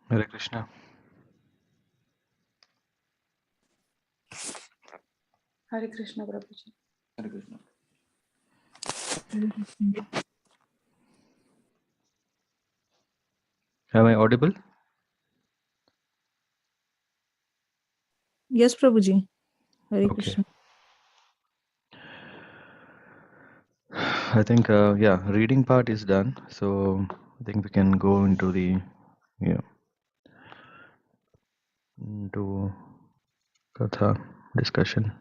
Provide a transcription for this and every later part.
Hare Krishna. Hare Krishna, Prabhuji. Hare Krishna. Am I audible? Yes, Prabhuji. Hare Okay. Krishna. I think, reading part is done. So I think we can go into the, into Katha discussion.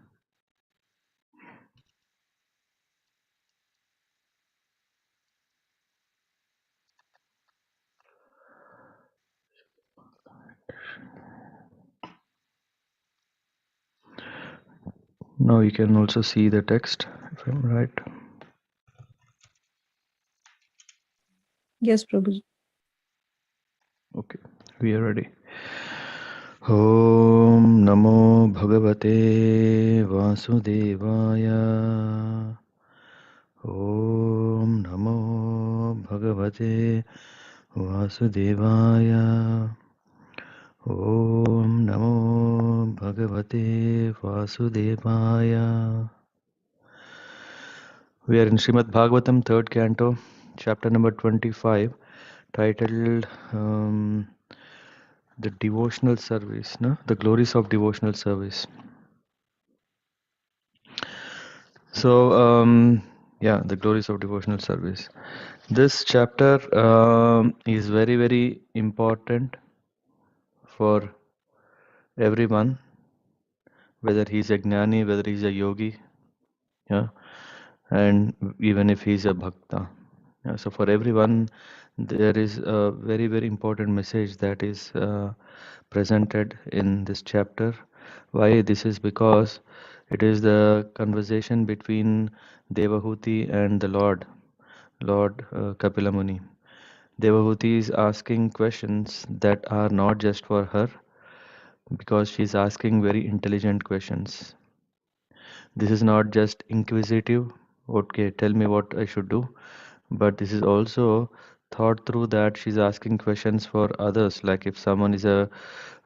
Now you can also see the text, if I'm right. Yes, Prabhuji. Okay, we are ready. Om Namo Bhagavate Vasudevaya. Om Namo Bhagavate Vasudevaya. Om Namo Bhagavate Vasudevaya. We are in Śrīmad-Bhāgavatam, 3rd Canto, chapter number 25, titled The Devotional Service, no? The Glories of Devotional Service. So, the Glories of Devotional Service. This chapter is very, very important for everyone, whether he's a Gnani, whether he's a yogi, yeah, and even if he's a Bhakta. Yeah, so for everyone, there is a very, very important message that is presented in this chapter. Why? This is because it is the conversation between Devahuti and the Lord Kapila Muni. Devahuti is asking questions that are not just for her, because she's asking very intelligent questions. This is not just inquisitive, okay, tell me what I should do, but this is also thought through, that she's asking questions for others, like if someone is a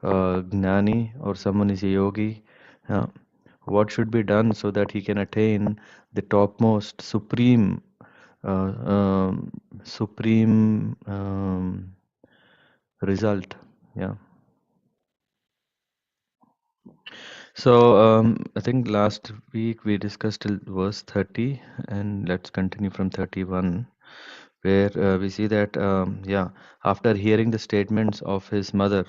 gnani or someone is a yogi, what should be done so that he can attain the topmost uh, um, supreme result. Yeah. So I think last week we discussed till verse 30, and let's continue from 31, where we see that after hearing the statements of his mother,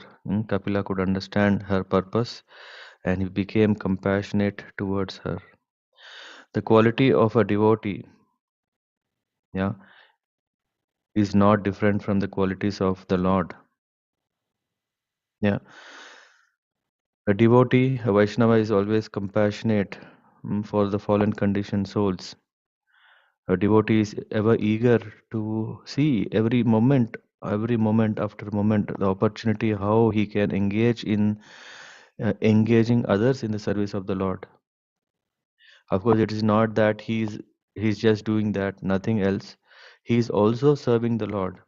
Kapila could understand her purpose, and he became compassionate towards her. The quality of a devotee, yeah, is not different from the qualities of the Lord. Yeah, a devotee, a Vaishnava, is always compassionate for the fallen conditioned souls. A devotee is ever eager to see every moment after moment, the opportunity how he can engage in engaging others in the service of the Lord. Of course, it is not that he's just doing that, nothing else. He is also serving the Lord.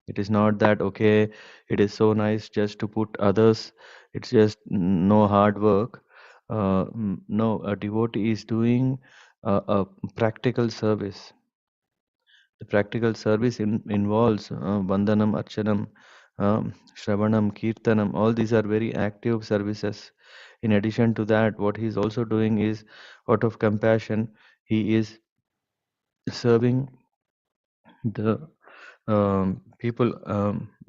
It is not that, okay, it is so nice just to put others, it's just no hard work. No, a devotee is doing a practical service. The practical service involves Vandanam, Archanam, Shravanam, Kirtanam. All these are very active services. In addition to that, what he is also doing is, out of compassion, he is serving the people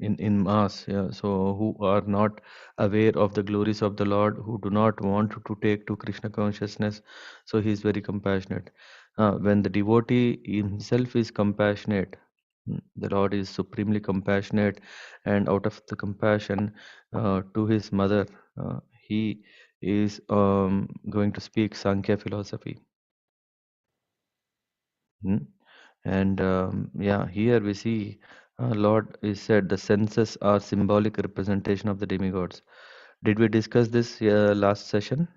in mass, yeah, so who are not aware of the glories of the Lord, who do not want to take to Krishna consciousness. So he is very compassionate. When the devotee himself is compassionate, the Lord is supremely compassionate, and out of the compassion to his mother, he is going to speak Sankhya philosophy. Hmm? And here we see Lord is said the senses are symbolic representation of the demigods. Did we discuss this last session?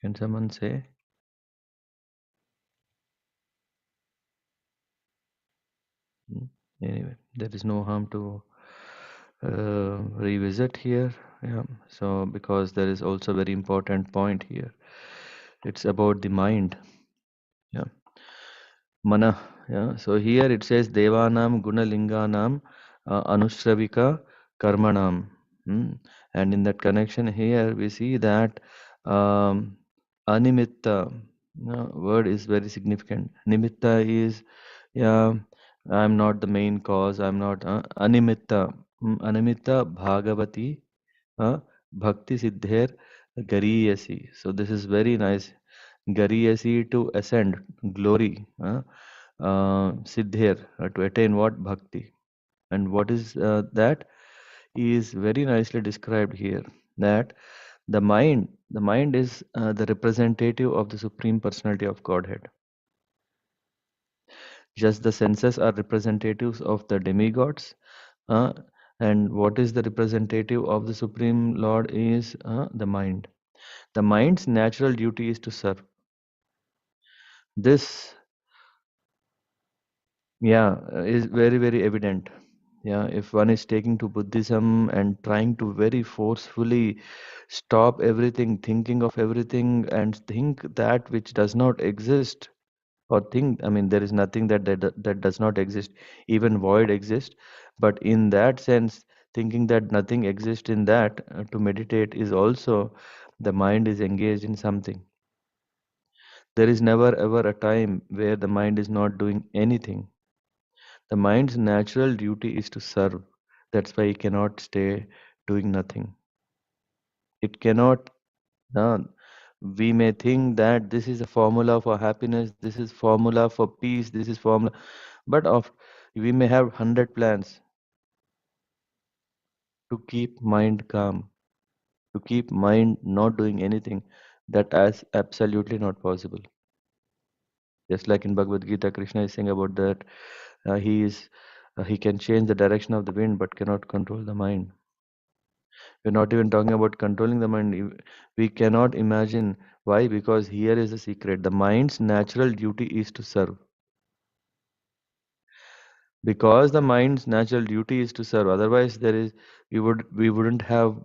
Can someone say? Anyway, there is no harm to revisit here. Yeah. So because there is also a very important point here. It's about the mind. Yeah. Mana. Yeah. So here it says Devanam Gunalinganam Anushravika Karmanam. Hmm. And in that connection here we see that Animitta word is very significant. Nimitta is, yeah, I'm not the main cause. I'm not Animitta. Animitta Bhagavati Bhakti Siddher Gariyasi. So this is very nice. Gariyasi to ascend, glory. Siddher to attain what? Bhakti. And what is that? Is very nicely described here. That the mind is the representative of the Supreme Personality of Godhead. Just the senses are representatives of the demigods. Uh, and what is the representative of the Supreme Lord is the mind. The mind's natural duty is to serve. This, yeah, is very, very evident. Yeah, if one is taking to Buddhism and trying to very forcefully stop everything, thinking of everything, and think that which does not exist, or think, I mean, there is nothing that does not exist, even void exists. But in that sense, thinking that nothing exists in that to meditate is also the mind is engaged in something. There is never ever a time where the mind is not doing anything. The mind's natural duty is to serve. That's why it cannot stay doing nothing. It cannot. Uh, we may think that this is a formula for happiness, this is formula for peace, this is formula, but of we may have 100 plans to keep mind calm, to keep mind not doing anything. That is absolutely not possible. Just like in Bhagavad Gita, Krishna is saying about that he can change the direction of the wind but cannot control the mind. We're not even talking about controlling the mind. We cannot imagine why, because here is the secret. The mind's natural duty is to serve. Because the mind's natural duty is to serve. Otherwise, there is we wouldn't have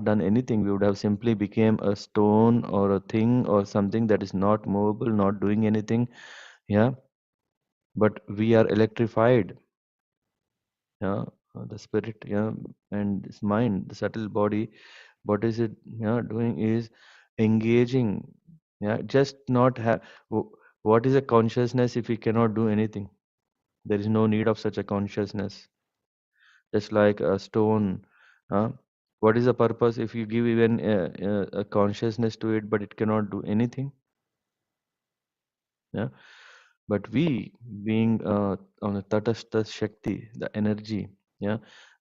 done anything. We would have simply became a stone or a thing or something that is not movable, not doing anything. Yeah, but we are electrified. Yeah, the spirit. Yeah, and this mind, the subtle body. What is it? Yeah, doing is engaging. Yeah, just not have. What is a consciousness if we cannot do anything? There is no need of such a consciousness. Just like a stone. Uh, what is the purpose if you give even a consciousness to it, but it cannot do anything? Yeah. But we, being on a tatastha shakti, the energy, yeah,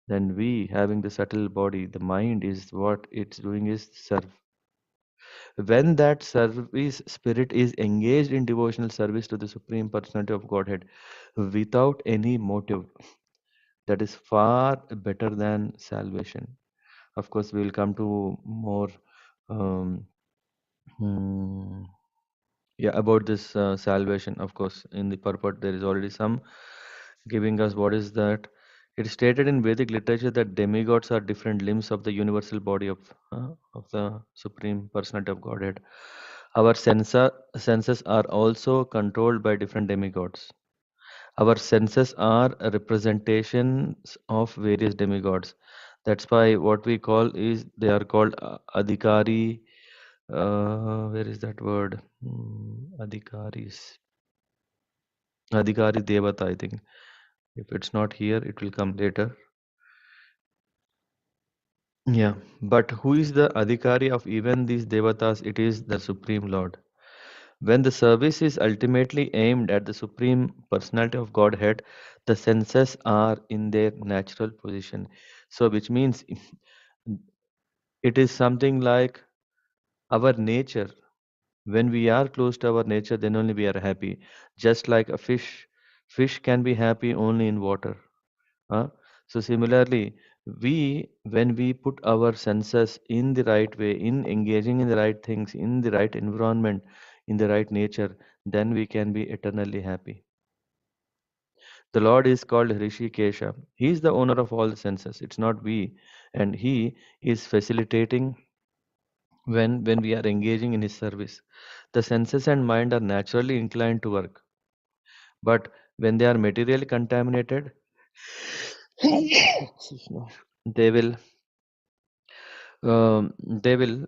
then we having the subtle body, the mind is what it's doing is serve. When that service spirit is engaged in devotional service to the Supreme Personality of Godhead without any motive, that is far better than salvation. Of course, we will come to more um, hmm, yeah, about this salvation. Of course, in the purport, there is already some giving us what is that. It is stated in Vedic literature that demigods are different limbs of the universal body of the Supreme Personality of Godhead. Our senses are also controlled by different demigods. Our senses are representations of various demigods. That's why what we call is they are called adhikari. Where is that word? Adhikaris. Adhikari Devata, I think. If it's not here, it will come later. Yeah. But who is the adhikari of even these devatas? It is the Supreme Lord. When the service is ultimately aimed at the Supreme Personality of Godhead, the senses are in their natural position. So, which means it is something like our nature. When we are close to our nature, then only we are happy. Just like a fish can be happy only in water. Huh? So similarly, when we put our senses in the right way, in engaging in the right things, in the right environment, in the right nature, then we can be eternally happy. The Lord is called Rishikesha. He is the owner of all the senses. It's not we. And He is facilitating when we are engaging in His service. The senses and mind are naturally inclined to work. But when they are materially contaminated, they will they will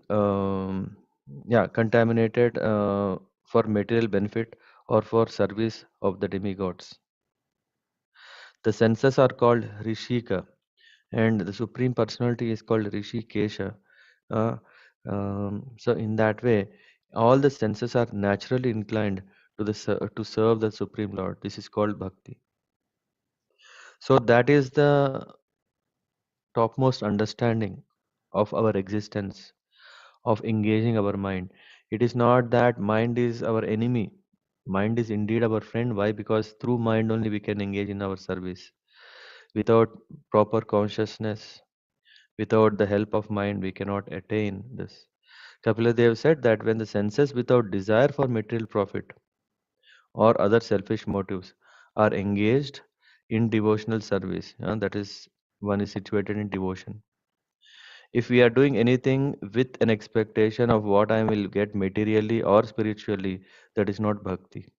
yeah, contaminated for material benefit or for service of the demigods. The senses are called Rishika, and the Supreme Personality is called Rishikesha. Uh, so in that way, all the senses are naturally inclined to serve the Supreme Lord. This is called Bhakti. So that is the topmost understanding of our existence, of engaging our mind. It is not that mind is our enemy. Mind is indeed our friend. Why? Because through mind only we can engage in our service. Without proper consciousness, without the help of mind, we cannot attain this. Kapila said that when the senses without desire for material profit or other selfish motives are engaged in devotional service, that is, one is situated in devotion. If we are doing anything with an expectation of what I will get materially or spiritually, that is not bhakti.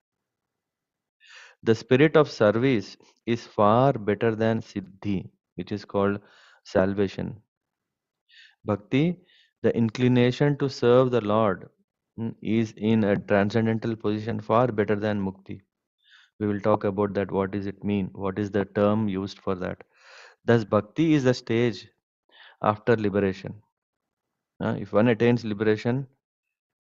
The spirit of service is far better than siddhi, which is called salvation. Bhakti, the inclination to serve the Lord, is in a transcendental position far better than mukti. We will talk about that. What does it mean? What is the term used for that? Thus, bhakti is the stage after liberation. If one attains liberation,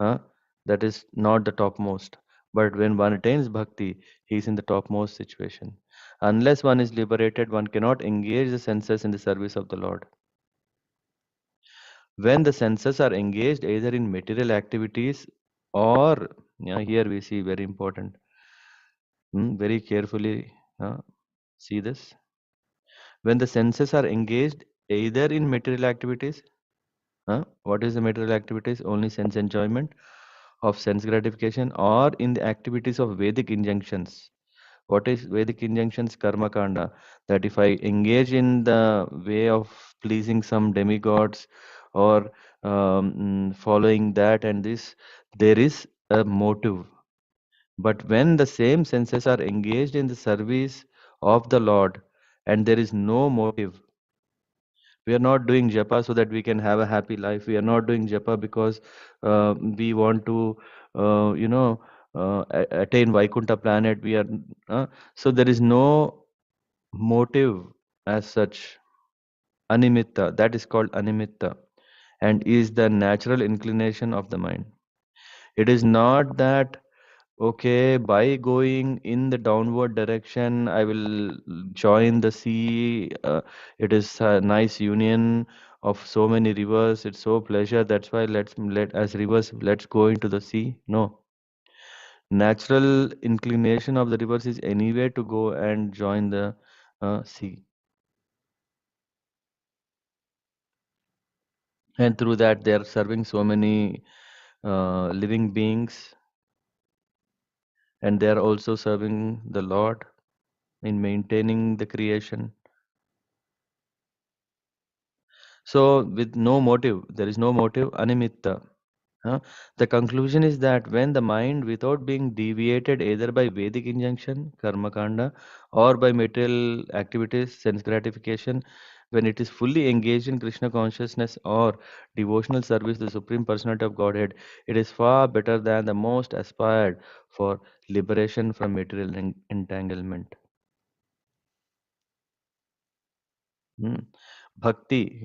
uh, that is not the topmost. But when one attains bhakti, he is in the topmost situation. Unless one is liberated, one cannot engage the senses in the service of the Lord. When the senses are engaged either in material activities or, here we see very important, very carefully see this. When the senses are engaged either in material activities, what is the material activities? Only sense enjoyment of sense gratification, or in the activities of Vedic injunctions. What is Vedic injunctions? Karma kanda. That if I engage in the way of pleasing some demigods or following that and this, there is a motive. But when the same senses are engaged in the service of the Lord and there is no motive, we are not doing japa so that we can have a happy life. We are not doing japa because we want to, attain Vaikuntha planet. So there is no motive as such. Animitta, that is called animitta, and is the natural inclination of the mind. It is not that, okay, by going in the downward direction, I will join the sea. It is a nice union of so many rivers. It's so pleasure. That's why let as rivers, let's go into the sea. No, natural inclination of the rivers is anyway to go and join the sea, and through that they are serving so many living beings, and they are also serving the Lord in maintaining the creation. So, with no motive, there is no motive, animitta. The conclusion is that when the mind, without being deviated either by Vedic injunction, karma kanda, or by material activities, sense gratification, when it is fully engaged in Krishna consciousness or devotional service, the Supreme Personality of Godhead, it is far better than the most aspired for liberation from material entanglement. Hmm. Bhakti,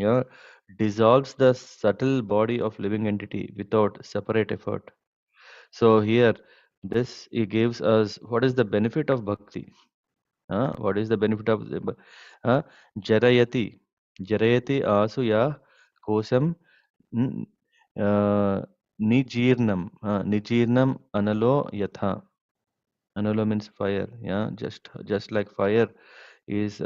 dissolves the subtle body of living entity without separate effort. So here, this it gives us what is the benefit of bhakti? What is the benefit of uh, jarayati? Jarayati asuya kosam mm, uh, nijirnam. Nijirnam analo yatha. Analo means fire. Yeah, just like fire is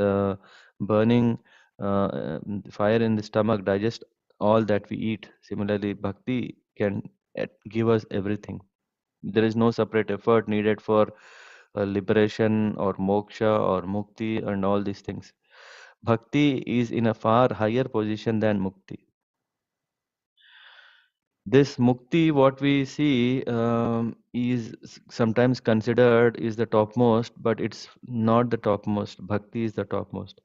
burning fire in the stomach, digest all that we eat. Similarly, bhakti can give us everything. There is no separate effort needed for liberation or moksha or mukti and all these things. Bhakti is in a far higher position than mukti. This mukti, what we see, is sometimes considered is the topmost, but it's not the topmost. Bhakti is the topmost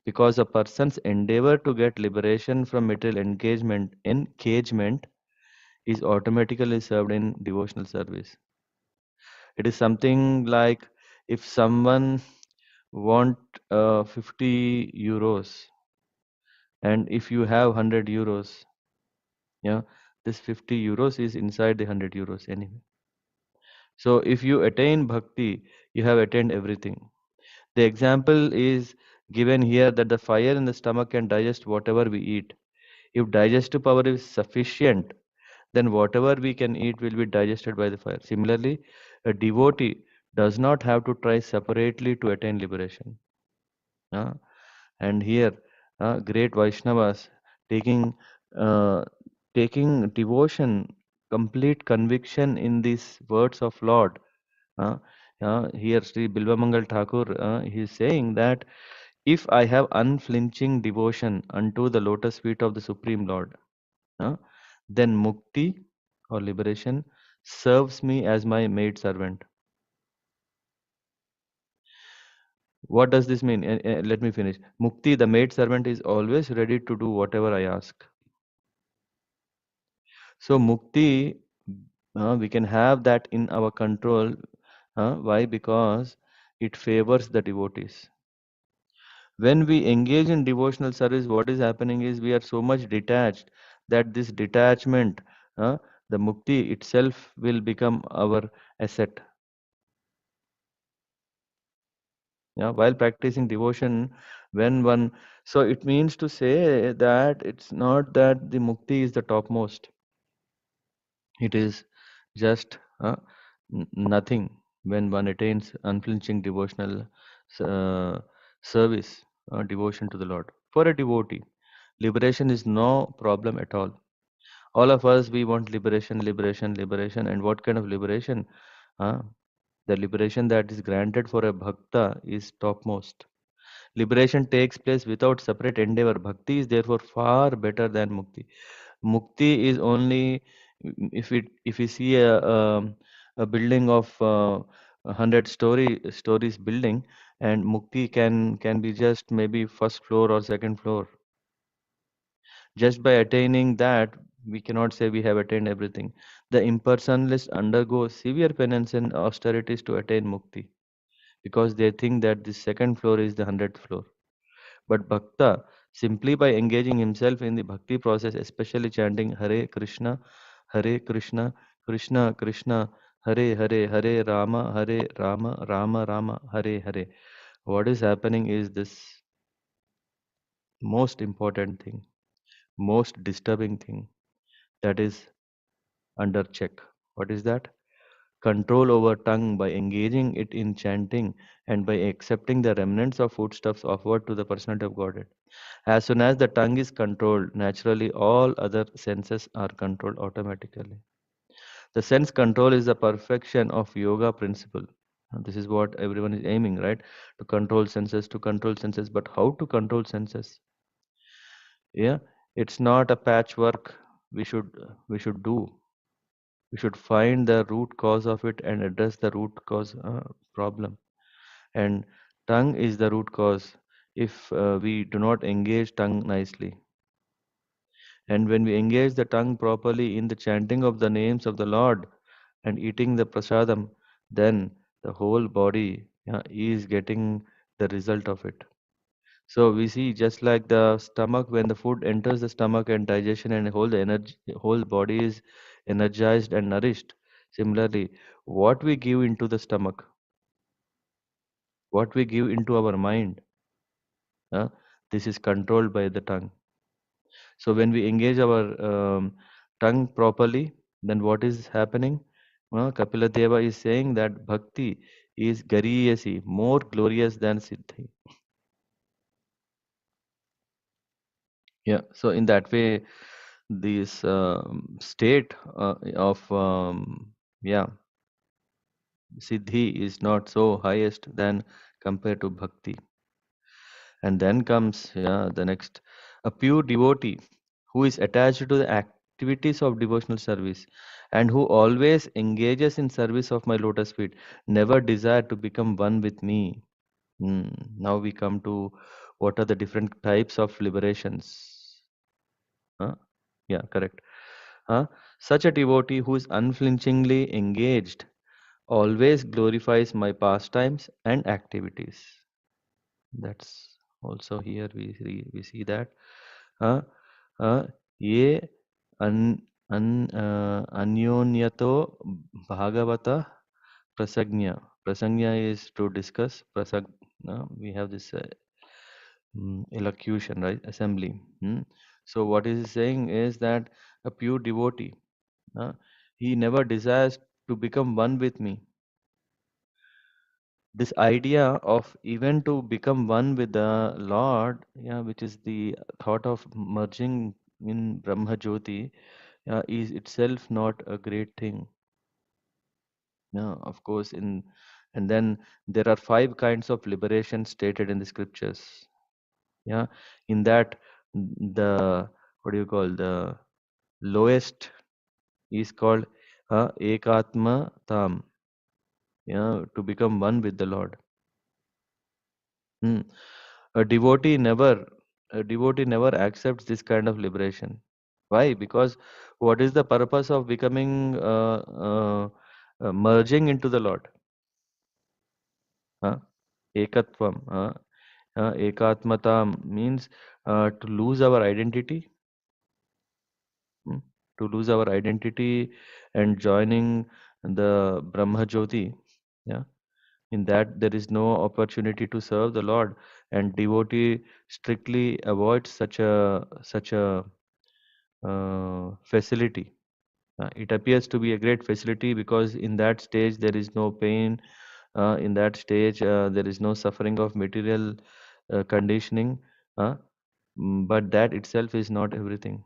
because a person's endeavor to get liberation from material engagement is automatically served in devotional service. It is something like if someone want 50 euros and if you have 100 euros, yeah, this 50 euros is inside the 100 euros anyway. So if you attain bhakti, you have attained everything. The example is given here that the fire in the stomach can digest whatever we eat. If digestive power is sufficient, then whatever we can eat will be digested by the fire. Similarly, a devotee does not have to try separately to attain liberation. Uh, and here, great Vaishnavas taking uh, taking devotion, complete conviction in these words of Lord. Uh, Here, Sri Bilvamangal Thakur, he is saying that if I have unflinching devotion unto the lotus feet of the Supreme Lord, uh, then mukti or liberation serves me as my maid servant. What does this mean? Let me finish. Mukti, the maid servant, is always ready to do whatever I ask. So, mukti, we can have that in our control. Why? Because it favors the devotees. When we engage in devotional service, what is happening is we are so much detached that this detachment, uh, the mukti itself, will become our asset. Yeah, while practicing devotion, when one, so it means to say that it's not that the mukti is the topmost. It is just nothing when one attains unflinching devotional uh, service, devotion to the Lord. For a devotee, liberation is no problem at all. All of us, we want liberation, liberation, liberation. And what kind of liberation? Uh, the liberation that is granted for a bhakta is topmost. Liberation takes place without separate endeavor. Bhakti is therefore far better than mukti. Mukti is only if we see a building of 100 stories building, and mukti can be just maybe first floor or second floor. Just by attaining that, we cannot say we have attained everything. The impersonalists undergo severe penance and austerities to attain mukti because they think that the second floor is the 100th floor. But Bhakta, simply by engaging himself in the bhakti process, especially chanting Hare Krishna, Krishna Krishna, Hare Hare, Hare Rama, Hare Rama, Rama Rama, Hare Hare. What is happening is this most important thing, most disturbing thing that is under check. What is that? Control over tongue by engaging it in chanting and by accepting the remnants of foodstuffs offered to the personality of Godhead. As soon as the tongue is controlled, naturally all other senses are controlled automatically. The sense control is the perfection of yoga principle. And this is what everyone is aiming, right? To control senses, to control senses. But how to control senses? Yeah, it's not a patchwork we should do. We should find the root cause of it and address the root cause problem. And tongue is the root cause if we do not engage tongue nicely. And when we engage the tongue properly in the chanting of the names of the Lord and eating the prasadam, then the whole body is getting the result of it. So we see just like the stomach, when the food enters the stomach and digestion and whole body is energized and nourished. Similarly, what we give into the stomach, what we give into our mind, uh, this is controlled by the tongue. So when we engage our tongue properly, then what is happening? Kapila Deva is saying that bhakti is gariyasi, more glorious than siddhi. Yeah. So in that way, this state of yeah Siddhi is not so highest than compared to bhakti. And then comes the next, a pure devotee who is attached to the activities of devotional service and who always engages in service of my lotus feet, never desire to become one with me. Now we come to what are the different types of liberations. Huh? Yeah, correct. Huh? Such a devotee who is unflinchingly engaged always glorifies my pastimes and activities. That's also here we see that. Uh, Ye an, Anyonyato Bhagavata Prasagnya. Prasagnya is to discuss. We have this elocution, right? Assembly. So what is saying is that a pure devotee, uh, he never desires to become one with me. This idea of even to become one with the Lord, which is the thought of merging in Brahma Jyoti, is itself not a great thing. Yeah, of course, and then there are five kinds of liberation stated in the scriptures. Yeah, in that the what do you call the lowest is called ekatma tam. Yeah, to become one with the Lord. Hmm. A devotee never a devotee never accepts this kind of liberation. Why? Because what is the purpose of becoming merging into the Lord? Huh? Ekatvam. Ekatmatam means to lose our identity, hmm, to lose our identity and joining the Brahma Jyoti. Yeah. In that there is no opportunity to serve the Lord, and devotee strictly avoids such a facility. It appears to be a great facility because in that stage there is no pain. In that stage there is no suffering of material conditioning. Uh, but that itself is not everything.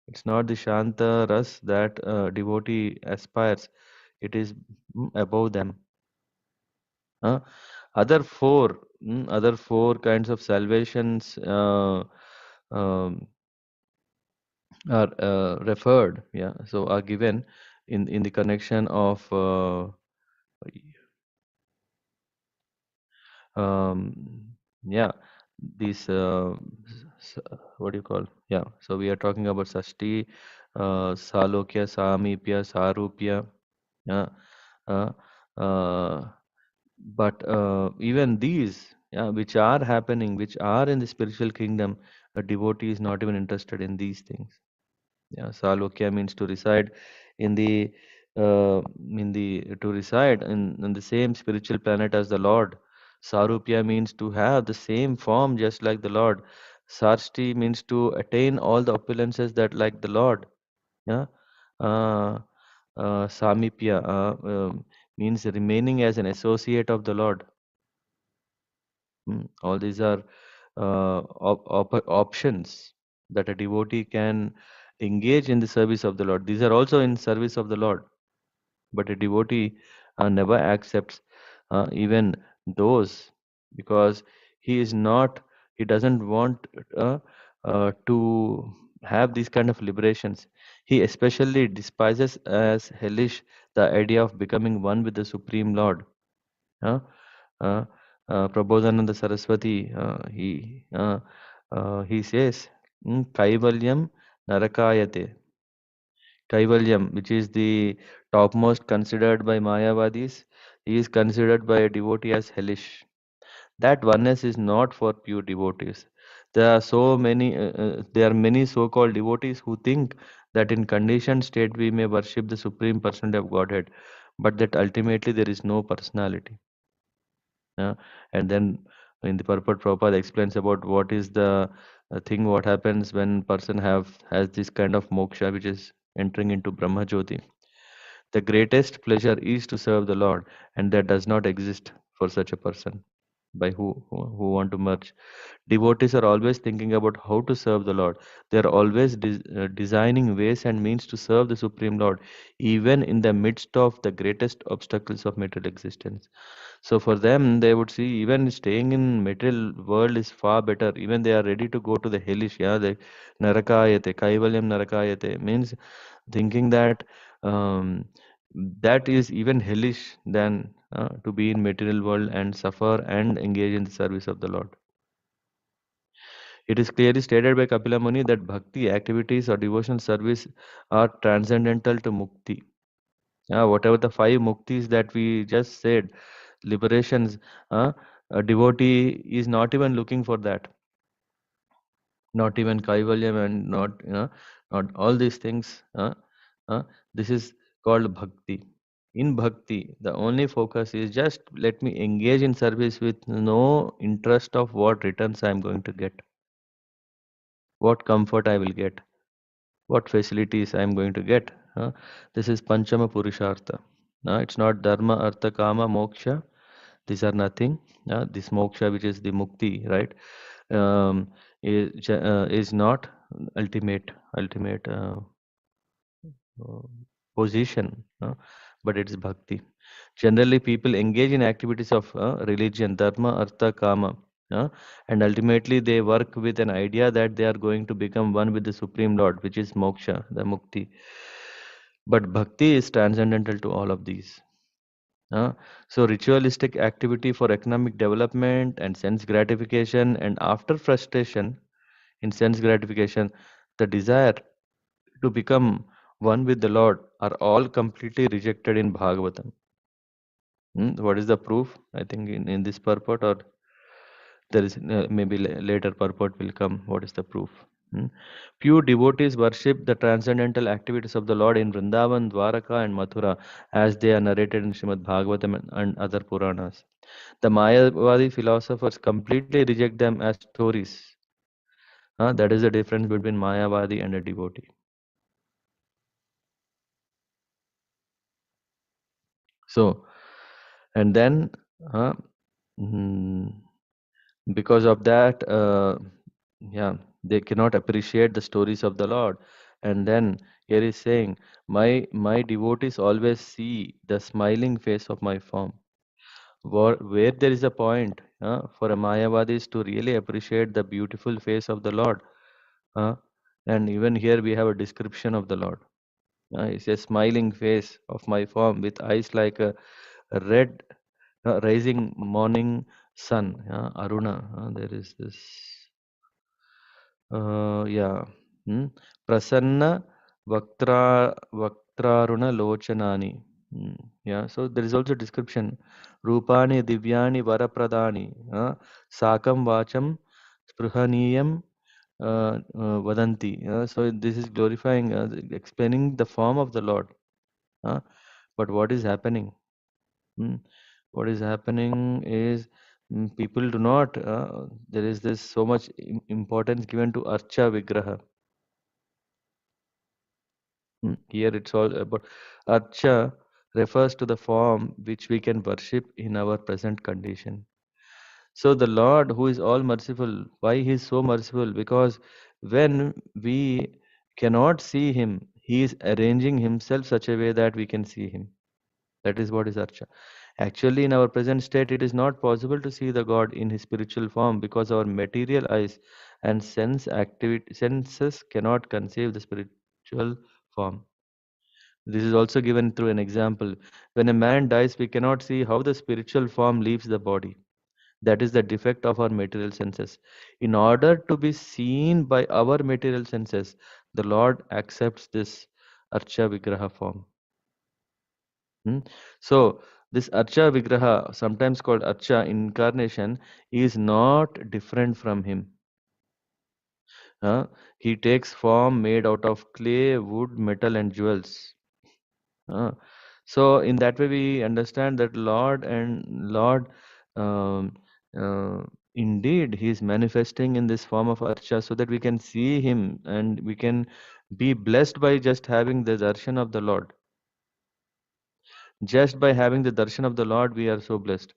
It's not the Shanta Ras that devotee aspires. It is above them. Uh, other four kinds of salvations um, are referred, so are given in the connection of yeah, these what do you call? Yeah, so we are talking about Sashti, Salokya, Samipya, Sarupya. Yeah, uh, uh, but even these, which are happening, which are in the spiritual kingdom, a devotee is not even interested in these things. Yeah, Salokya means to reside in in the same spiritual planet as the Lord. Sarupya means to have the same form just like the Lord. Sarsti means to attain all the opulences that like the Lord. Yeah. Uh, Samipya means remaining as an associate of the Lord. All these are options that a devotee can engage in the service of the Lord. These are also in service of the Lord, but a devotee never accepts even those because he doesn't want to have these kind of liberations. He especially despises as hellish the idea of becoming one with the Supreme Lord. uh, uh, Prabodhananda Saraswati, he says, Kaivalyam Narakayate. Kaivalyam, which is the topmost considered by Mayavadis, is considered by a devotee as hellish. That oneness is not for pure devotees. There are many so-called devotees who think that in conditioned state we may worship the Supreme Personality of Godhead, but that ultimately there is no personality. And then in the purport Prabhupada explains about what is the thing what happens when person has this kind of moksha which is entering into Brahma Jyoti. The greatest pleasure is to serve the Lord, and that does not exist for such a person. by who want to merge. Devotees are always thinking about how to serve the Lord. They are always designing ways and means to serve the Supreme Lord, even in the midst of the greatest obstacles of material existence. So for them, they would see even staying in material world is far better. Even they are ready to go to the hellish. Yeah, the narakayate, kaivalyam narakayate means thinking that um, that is even hellish than to be in material world and suffer and engage in the service of the Lord. It is clearly stated by Kapila Muni that bhakti activities or devotional service are transcendental to mukti. Whatever the five muktis that we just said, liberations, uh, a devotee is not even looking for that. Not even kaivalyam and not all these things. This is called bhakti. In bhakti, the only focus is just let me engage in service with no interest of what returns I am going to get, what comfort I will get, what facilities I am going to get. This is Panchama Purushartha. It's not Dharma, Artha, Kama, Moksha. These are nothing. This moksha, which is the mukti, right, is not ultimate uh, position, but it's bhakti. Generally, people engage in activities of religion, dharma, artha, kama, and ultimately they work with an idea that they are going to become one with the Supreme Lord, which is moksha, the mukti. But bhakti is transcendental to all of these. So, ritualistic activity for economic development and sense gratification, and after frustration in sense gratification, the desire to become one with the Lord are all completely rejected in Bhagavatam. What is the proof? I think in this purport, or there is maybe later purport will come. What is the proof? Hmm? Pure devotees worship the transcendental activities of the Lord in Vrindavan, Dwaraka, and Mathura as they are narrated in Śrīmad-Bhāgavatam and other Puranas. The Mayavadi philosophers completely reject them as stories. That is the difference between Mayavadi and a devotee. So, and then uh, mm, because of that, yeah, they cannot appreciate the stories of the Lord. And then here is saying, my devotees always see the smiling face of my form. Where there is a point for a Mayavadis to really appreciate the beautiful face of the Lord. Uh, and even here we have a description of the Lord. It's a smiling face of my form with eyes like a red rising morning sun. Aruna. There is this. Yeah. Hmm. Prasanna Vaktraruna Lochanani. Yeah. So there is also description. Rupani Divyani Varapradani. Sakam Vacham Spruhaniyam Vadanti. So this is glorifying, explaining the form of the Lord. Uh, but what is happening? Hmm. What is happening is people do not, there is this so much importance given to Archa Vigraha. Here it's all about Archa refers to the form which we can worship in our present condition. So the Lord who is all merciful, why he is so merciful? Because when we cannot see him, he is arranging himself such a way that we can see him. That is what is Archa. Actually, in our present state, it is not possible to see the God in his spiritual form because our material eyes and senses cannot conceive the spiritual form. This is also given through an example. When a man dies, we cannot see how the spiritual form leaves the body. That is the defect of our material senses. In order to be seen by our material senses, the Lord accepts this Archa Vigraha form. Hmm? So, this Archa Vigraha, sometimes called Archa incarnation, is not different from him. He takes form made out of clay, wood, metal, and jewels. Uh, so, in that way, we understand that Lord, um, uh, indeed, He is manifesting in this form of Archa so that we can see Him and we can be blessed by just having the darshan of the Lord. Just by having the darshan of the Lord, we are so blessed.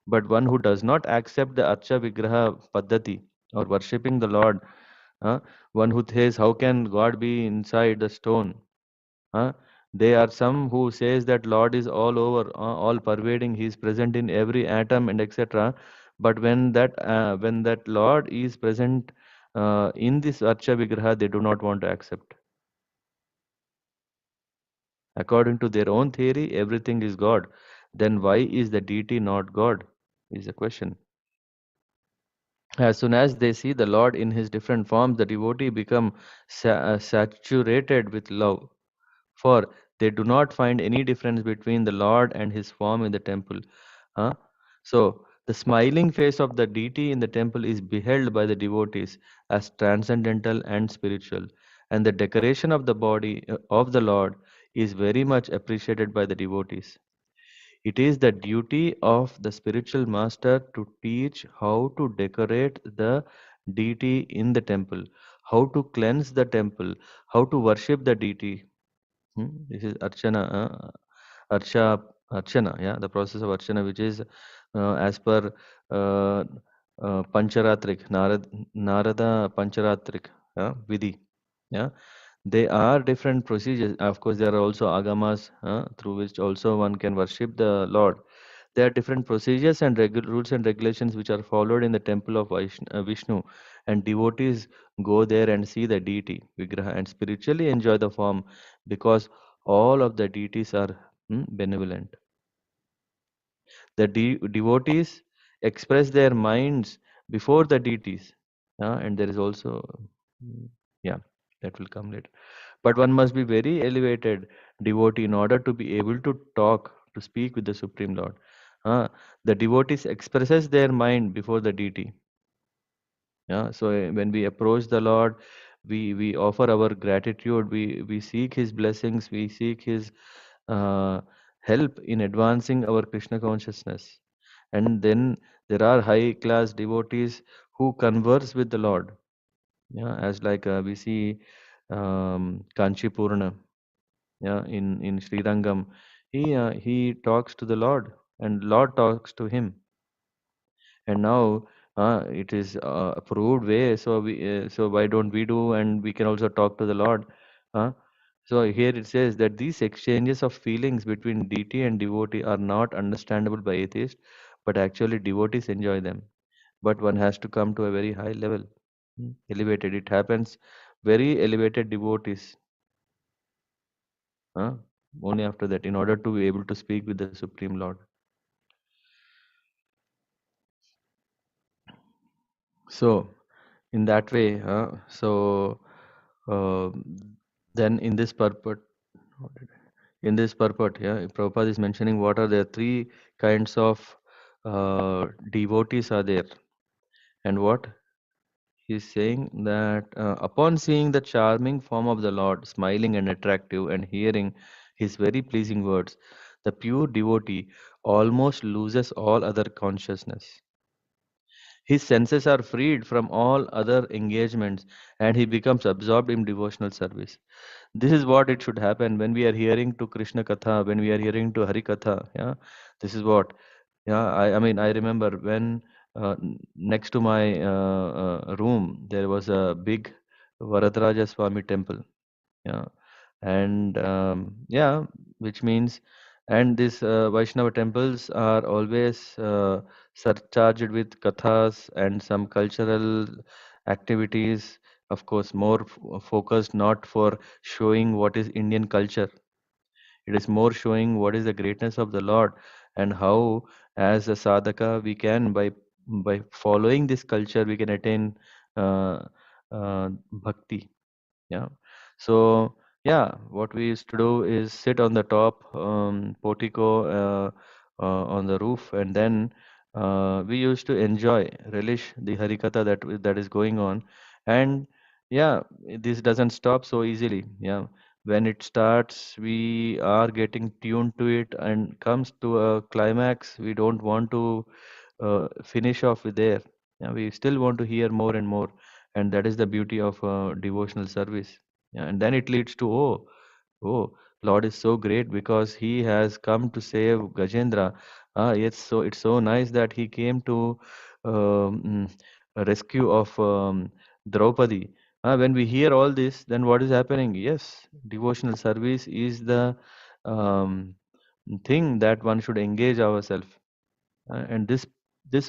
But one who does not accept the Archa Vigraha Paddhati or worshipping the Lord, uh, one who says, how can God be inside the stone? Uh, there are some who says that Lord is all over, all pervading. He is present in every atom and etc. But when that Lord is present in this Archa Vigraha, they do not want to accept. According to their own theory, everything is God. Then why is the deity not God? Is the question. As soon as they see the Lord in his different forms, the devotee become saturated with love. For they do not find any difference between the Lord and his form in the temple. Huh? So the smiling face of the deity in the temple is beheld by the devotees as transcendental and spiritual, and the decoration of the body of the Lord is very much appreciated by the devotees. It is the duty of the spiritual master to teach how to decorate the deity in the temple, how to cleanse the temple, how to worship the deity. This is Archana, yeah, the process of Archana, which is as per uh, Pancharatrik, Narada Pancharatrik, Vidhi. Yeah, they are different procedures. Of course, there are also agamas through which also one can worship the Lord. There are different procedures and rules and regulations which are followed in the temple of Vishnu, and devotees go there and see the deity Vigraha and spiritually enjoy the form because all of the deities are benevolent. The devotees express their minds before the deities, and there is also, mm, yeah, that will come later. But one must be very elevated devotee in order to be able to talk, to speak with the Supreme Lord. The devotees expresses their mind before the deity. Yeah, so when we approach the Lord, we offer our gratitude. We seek His blessings. We seek His uh, help in advancing our Krishna consciousness. And then there are high class devotees who converse with the Lord. Yeah, as like we see Kanchi Purna. Yeah, in Srirangam, he talks to the Lord, and Lord talks to him. And now it is approved way, so so why don't we do, and we can also talk to the Lord. uh, so here it says that these exchanges of feelings between deity and devotee are not understandable by atheists, but actually devotees enjoy them. But one has to come to a very high level, elevated. It happens very elevated devotees, uh, only after that, in order to be able to speak with the Supreme Lord. So in that way, uh, then in this purport, yeah, Prabhupada is mentioning what are the three kinds of devotees are there, and what he's saying that upon seeing the charming form of the Lord, smiling and attractive, and hearing his very pleasing words, the pure devotee almost loses all other consciousness. His senses are freed from all other engagements and he becomes absorbed in devotional service. This is what it should happen when we are hearing to Krishna Katha, when we are hearing to Hari Katha. Yeah, this is what. Yeah, I mean, I remember when next to my room there was a big Varadaraja Swami temple. Yeah, and yeah, which means, and these Vaishnava temples are always surcharged with kathas and some cultural activities, of course more focused not for showing what is Indian culture. It is more showing what is the greatness of the Lord, and how as a sadhaka we can, by following this culture, we can attain uh, bhakti. Yeah. So yeah, what we used to do is sit on the top portico on the roof, and then we used to enjoy, relish the harikatha that is going on, and yeah, this doesn't stop so easily. Yeah, when it starts, we are getting tuned to it, and comes to a climax. We don't want to finish off with there. Yeah, we still want to hear more and more, and that is the beauty of devotional service. Yeah, and then it leads to, oh, Lord is so great because he has come to save Gajendra. Yes, so it's so nice that he came to a rescue of Draupadi. When we hear all this, then what is happening? Yes, devotional service is the um, thing that one should engage ourselves. And this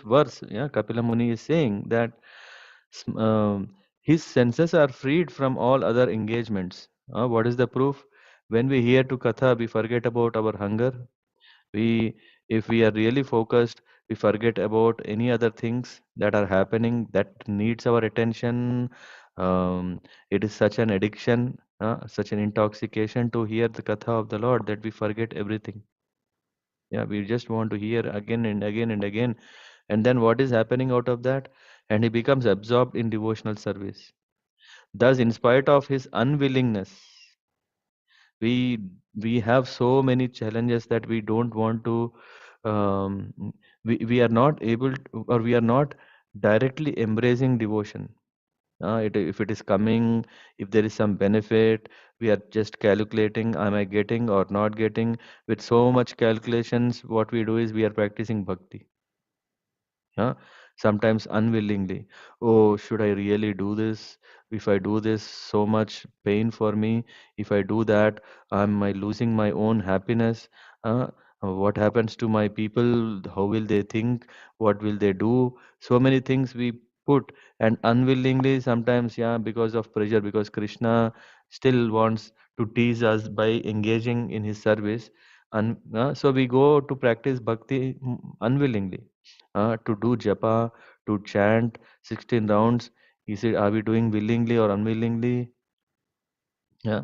verse, yeah, Kapila Muni is saying that his senses are freed from all other engagements. What is the proof? When we hear to Katha, we forget about our hunger. We, if we are really focused, we forget about any other things that are happening that needs our attention. It is such an addiction, such an intoxication to hear the Katha of the Lord that we forget everything. Yeah, we just want to hear again and again and again. And then what is happening out of that? And he becomes absorbed in devotional service. Thus, in spite of his unwillingness, we we have so many challenges that we don't want to we are not able to, or we are not directly embracing devotion. If it is coming, if there is some benefit, we are just calculating, am I getting or not getting? With so much calculations, what we do is we are practicing bhakti. Yeah, sometimes unwillingly. Oh, should I really do this? If I do this, so much pain for me. If I do that, am I losing my own happiness? What happens to my people? How will they think? What will they do? So many things we put, and unwillingly sometimes, yeah, because of pressure, because Krishna still wants to tease us by engaging in his service. And so we go to practice bhakti unwillingly, to do japa, to chant 16 rounds. He said, are we doing willingly or unwillingly? Yeah.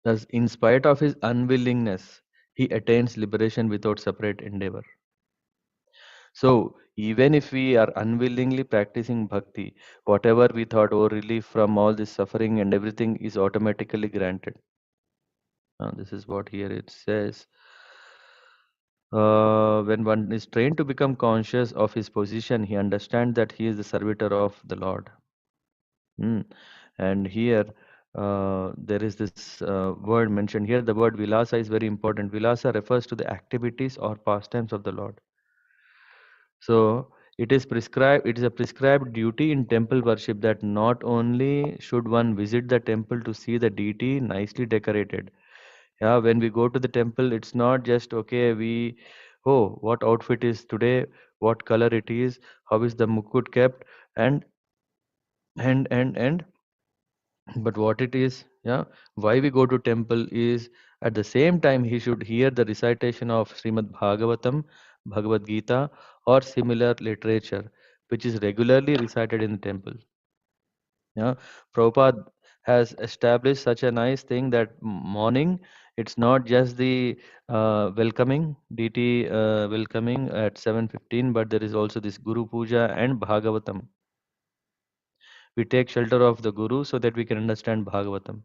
Thus, in spite of his unwillingness, he attains liberation without separate endeavor. So, even if we are unwillingly practicing bhakti, whatever we thought, oh, relief from all this suffering and everything is automatically granted. This is what here it says. When one is trained to become conscious of his position, he understands that he is the servitor of the Lord. Mm. And here there is this word mentioned here. The word vilasa is very important. Vilasa refers to the activities or pastimes of the Lord. So it is prescribed. It is a prescribed duty in temple worship that not only should one visit the temple to see the deity nicely decorated. Yeah, when we go to the temple, it's not just okay. Oh, what outfit is today? What color it is? How is the mukut kept? And and but what it is, yeah, why we go to temple is at the same time he should hear the recitation of Śrīmad-Bhāgavatam, Bhagavad Gita, or similar literature which is regularly recited in the temple. Yeah, Prabhupada has established such a nice thing that morning, it's not just the welcoming deity welcoming at 7:15, but there is also this Guru Puja and Bhagavatam. We take shelter of the Guru so that we can understand Bhagavatam.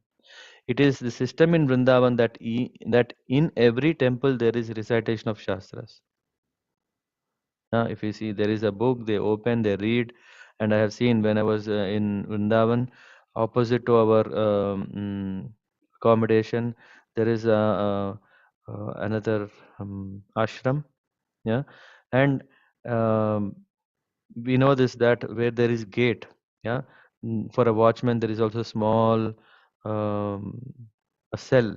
It is the system in Vrindavan that in every temple there is recitation of Shastras. If you see, there is a book, they open, they read, and I have seen when I was in Vrindavan, opposite to our accommodation, there is another ashram. Yeah, and um, we know this that where there is gate, yeah, for a watchman there is also small um, a cell,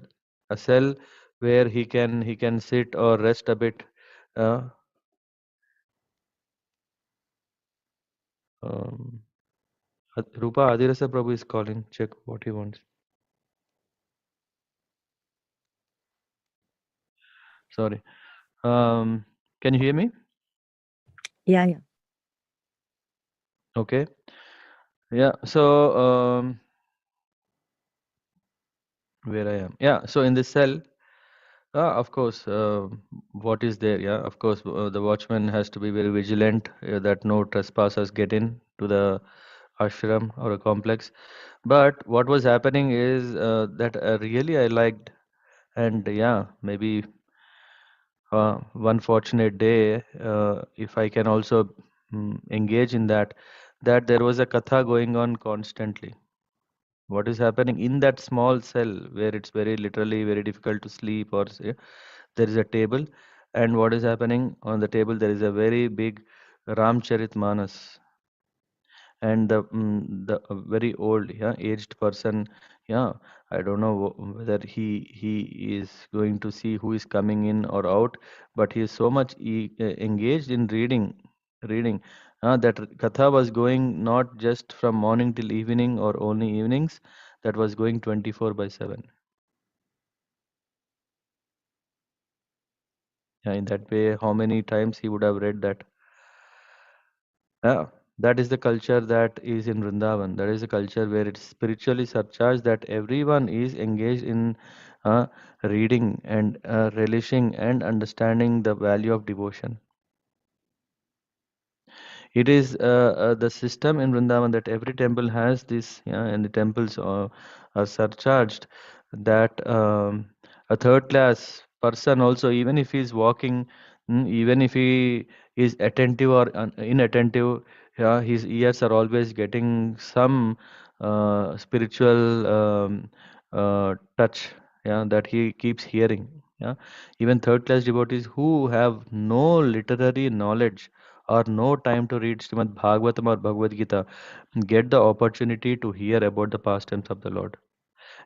a cell where he can sit or rest a bit. uh, um, Rupa Adirasa Prabhu is calling, check what he wants. Sorry. Can you hear me? Yeah, yeah. Okay. Yeah, so where I am, yeah, so in this cell, of course, what is there? Yeah, of course, the watchman has to be very vigilant that no trespassers get in to the ashram or a complex. But what was happening is that really I liked, and yeah, maybe one fortunate day, if I can also engage in that, that there was a katha going on constantly. What is happening in that small cell where it's very literally very difficult to sleep or say, there is a table, And what is happening on the table? There is a very big Ramcharitmanas, and the very old, yeah, aged person, yeah, I don't know whether he is going to see who is coming in or out, but he is so much engaged in reading. That katha was going not just from morning till evening or only evenings, that was going 24/7. Yeah, in that way, how many times he would have read that? Yeah, that is the culture that is in Vrindavan. That is a culture where it's spiritually surcharged, that everyone is engaged in uh, reading and relishing and understanding the value of devotion. It is the system in Vrindavan that every temple has this, yeah, and the temples are surcharged, that a third class person also, even if he is walking, even if he is attentive or inattentive, yeah, his ears are always getting some spiritual touch, yeah, that he keeps hearing. Yeah, even third class devotees who have no literary knowledge or no time to read Śrīmad-Bhāgavatam or Bhagavad Gita get the opportunity to hear about the pastimes of the Lord.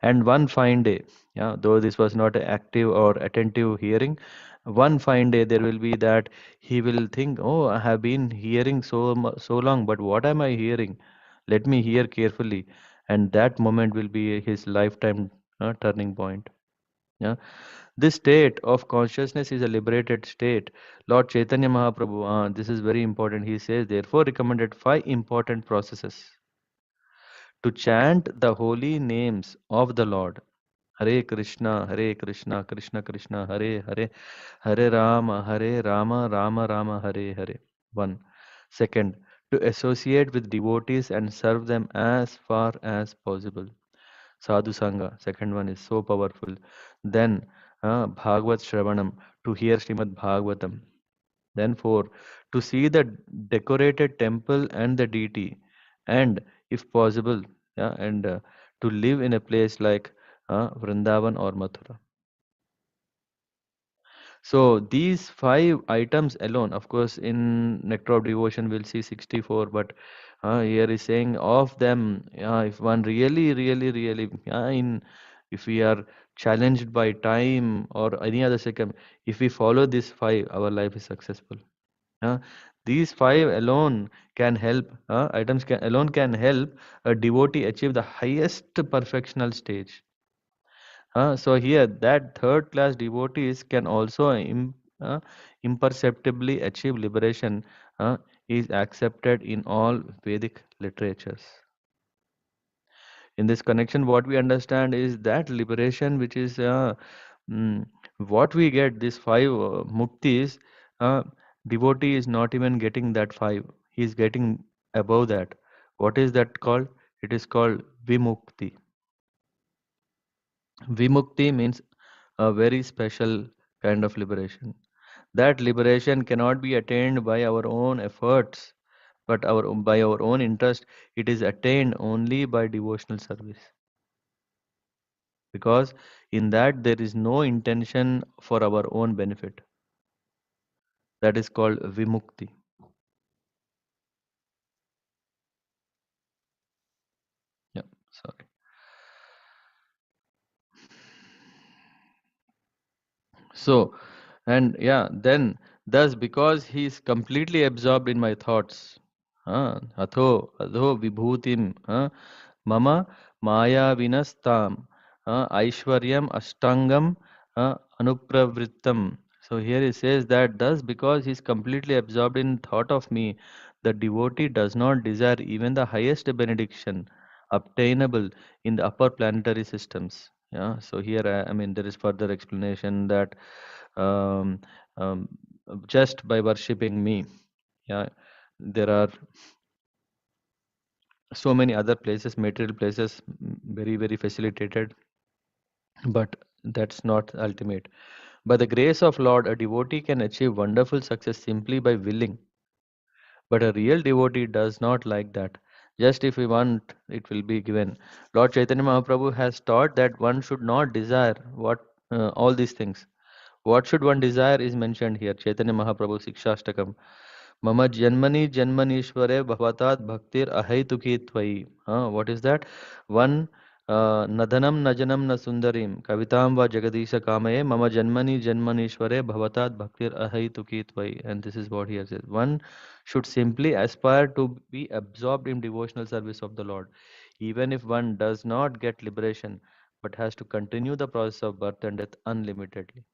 And one fine day, yeah, though this was not an active or attentive hearing, one fine day there will be that he will think, oh, I have been hearing so long, but what am I hearing? Let me hear carefully, and that moment will be his lifetime turning point. Yeah, this state of consciousness is a liberated state. Lord Chaitanya Mahaprabhu, this is very important. He says, therefore, recommended five important processes to chant the holy names of the Lord. Hare Krishna, Krishna Krishna, Hare Hare, Hare Rama, Rama Rama, Hare Hare. One. Second, to associate with devotees and serve them as far as possible. Sadhu Sangha, second one is so powerful. Then Bhagavad Shravanam, to hear Srimad Bhagavatam. Then four, to see the decorated temple and the deity, and if possible, yeah, and to live in a place like Vrindavan or Mathura. So these five items alone, of course, in Nectar of Devotion we'll see 64, but here is saying of them, if one really, if we are challenged by time or any other second, if we follow these five, our life is successful. Uh, these five alone can help, alone can help a devotee achieve the highest perfectional stage. So here, that third class devotees can also imperceptibly achieve liberation, is accepted in all Vedic literatures. In this connection, what we understand is that liberation, which is mm, what we get, these five muktis, uh, devotee is not even getting that five. He is getting above that. What is that called? It is called vimukti. Vimukti means a very special kind of liberation. That liberation cannot be attained by our own efforts, but by our own interest. It is attained only by devotional service. Because in that there is no intention for our own benefit. That is called vimukti. Yeah, sorry. So, and yeah, then thus because he is completely absorbed in my thoughts, atho vibhutim, mama maya vinastam, aishwaryam ashtangam, anupravrittam. So here he says that thus because he is completely absorbed in thought of me, the devotee does not desire even the highest benediction obtainable in the upper planetary systems. Yeah, so here I mean there is further explanation that um, um, just by worshipping me, yeah, there are so many other places, material places, very facilitated, but that's not ultimate. By the grace of Lord, a devotee can achieve wonderful success simply by willing, but a real devotee does not like that. Just if we want, it will be given. Lord Chaitanya Mahaprabhu has taught that one should not desire what all these things. What should one desire is mentioned here. Chaitanya Mahaprabhu Sikshastakam. Mama Janmani Janmanishware Bhavatat Bhaktir Ahaituki Tvai. What is that? One Nadanam Najanam Nasundarim Kavitam Va Jagadisha Kamaye Mama Janmani Janmanishware Bhavatat Bhaktir Ahaituki Tvai. And this is what here says. One should simply aspire to be absorbed in devotional service of the Lord, even if one does not get liberation, but has to continue the process of birth and death unlimitedly.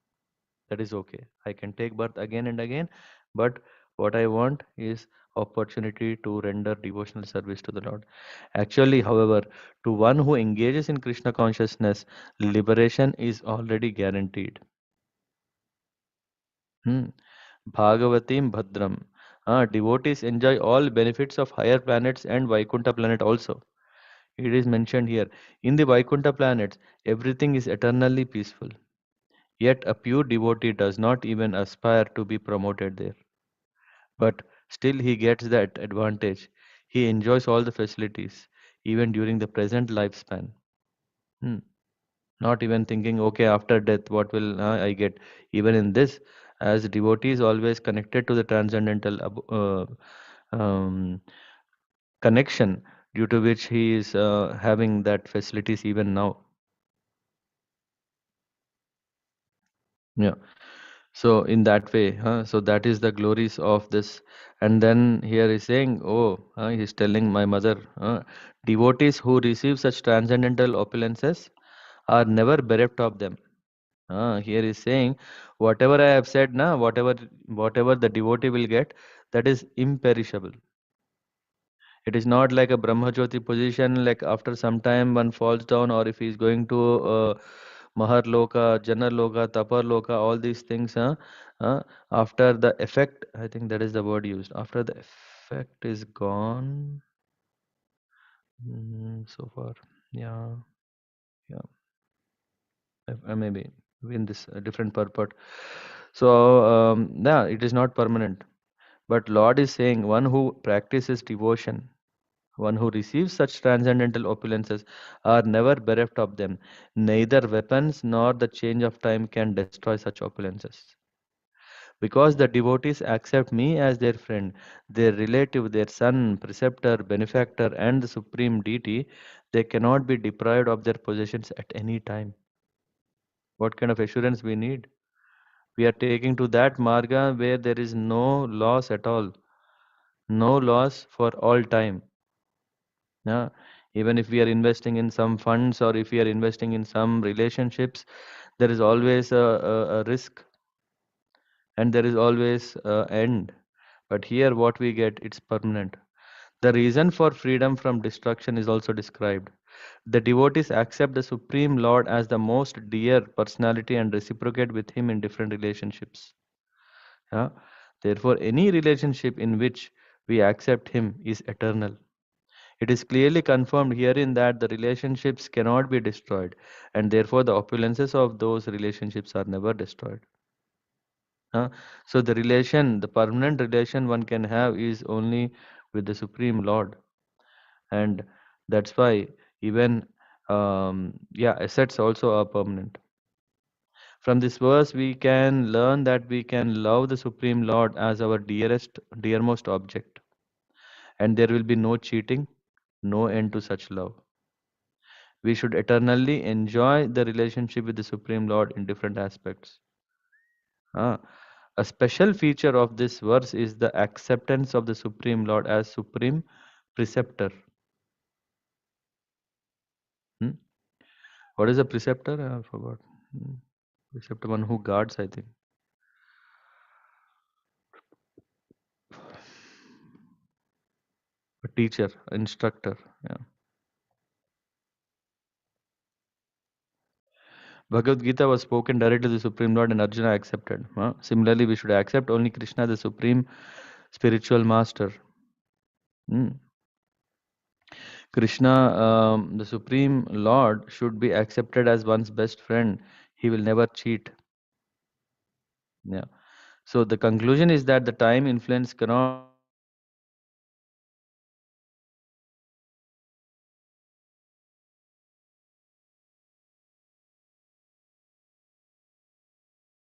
That is okay. I can take birth again and again, but what I want is opportunity to render devotional service to the Lord. Actually, however, to one who engages in Krishna consciousness, liberation is already guaranteed. Hmm. Bhagavatim Bhadram. Devotees enjoy all benefits of higher planets and Vaikuntha planet also. It is mentioned here. In the Vaikuntha planets, everything is eternally peaceful. Yet a pure devotee does not even aspire to be promoted there. But still he gets that advantage. He enjoys all the facilities, even during the present lifespan. Hmm. Not even thinking, okay, after death, what will I get? Even in this, as devotee is always connected to the transcendental um, connection, due to which he is having that facilities even now. Yeah. So in that way, so that is the glories of this. And then here he's saying, oh, he's telling my mother, devotees who receive such transcendental opulences are never bereft of them. Here is saying, whatever I have said, whatever the devotee will get, that is imperishable. It is not like a Brahmajyoti position, like after some time one falls down, or if he is going to Mahar Loka, Janar Loka, Tapar Loka, all these things, after the effect, I think that is the word used, after the effect is gone, so far, yeah, yeah, maybe in this different purport. So, yeah, it is not permanent. But Lord is saying, one who practices devotion, one who receives such transcendental opulences are never bereft of them. Neither weapons nor the change of time can destroy such opulences. Because the devotees accept me as their friend, their relative, their son, preceptor, benefactor, and the supreme deity, they cannot be deprived of their possessions at any time. What kind of assurance we need? We are taking to that marga where there is no loss at all, no loss for all time. Yeah. Even if we are investing in some funds or if we are investing in some relationships, there is always a risk and there is always a end. But here, what we get, it's permanent. The reason for freedom from destruction is also described. The devotees accept the Supreme Lord as the most dear personality and reciprocate with Him in different relationships. Yeah. Therefore, any relationship in which we accept Him is eternal. It is clearly confirmed herein that the relationships cannot be destroyed, and therefore the opulences of those relationships are never destroyed. Huh? So the permanent relation one can have is only with the Supreme Lord, and that's why even yeah, assets also are permanent. From this verse, we can learn that we can love the Supreme Lord as our dearmost object, and there will be no cheating, no end to such love. We should eternally enjoy the relationship with the Supreme Lord in different aspects. Ah, a special feature of this verse is the acceptance of the Supreme Lord as Supreme Preceptor. Hmm? What is a preceptor? I forgot. Hmm. Preceptor, one who guards, I think. A teacher, instructor. Yeah. Bhagavad Gita was spoken directly to the Supreme Lord and Arjuna accepted. Similarly, we should accept only Krishna, the Supreme Spiritual Master. Hmm. Krishna, the Supreme Lord, should be accepted as one's best friend. He will never cheat. Yeah. So the conclusion is that the time influence cannot be destroyed, and therefore the opulences of the Supreme Lord are never destroyed. Therefore, we should always enjoy the Supreme Lord in different aspects.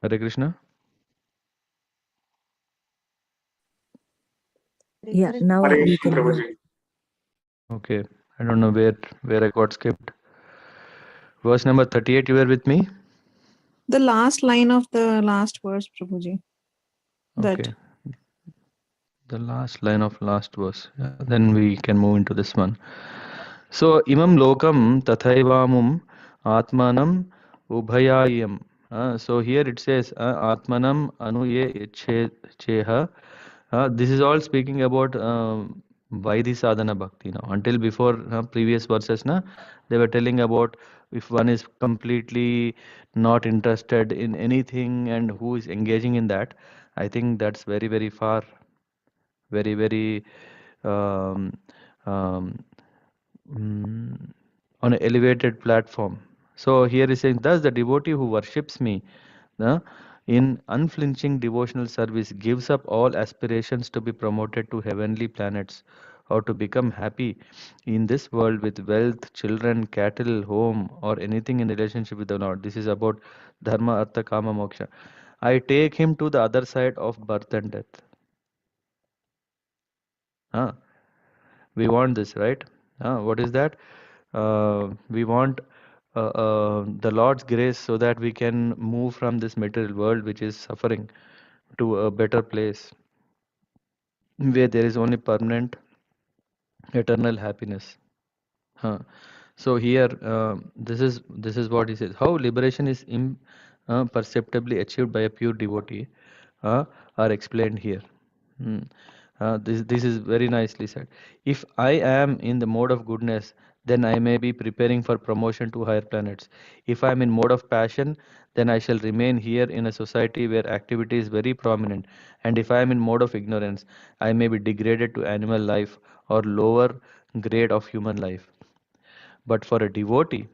Hare Krishna. Yeah, now Hare we Krishna, can hear. Prabhuji. Okay, I don't know where I got skipped. Verse number 38. You were with me. The last line of the last verse, Prabhuji. That. Okay, the last line of last verse. Yeah, then we can move into this one. So imam lokam tathaivamum atmanam ubhayayam. So here it says atmanam anuye cheha. This is all speaking about Vaidhi sadhana bhakti now. Until before previous verses, na, they were telling about if one is completely not interested in anything and who is engaging in that. I think that's very very far, very um, um, mm, on an elevated platform. So here is saying, thus the devotee who worships me uh, in unflinching devotional service gives up all aspirations to be promoted to heavenly planets or to become happy in this world with wealth, children, cattle, home, or anything in relationship with the Lord. This is about dharma, artha, kama, moksha. I take him to the other side of birth and death. Huh? We want this, right? What is that? We want the Lord's grace so that we can move from this material world which is suffering to a better place where there is only permanent eternal happiness. Huh. So here, this is what he says. How liberation is perceptibly achieved by a pure devotee are explained here. Hmm. This is very nicely said. If I am in the mode of goodness, then I may be preparing for promotion to higher planets. If I am in mode of passion, then I shall remain here in a society where activity is very prominent. And if I am in mode of ignorance, I may be degraded to animal life or lower grade of human life. But for a devotee,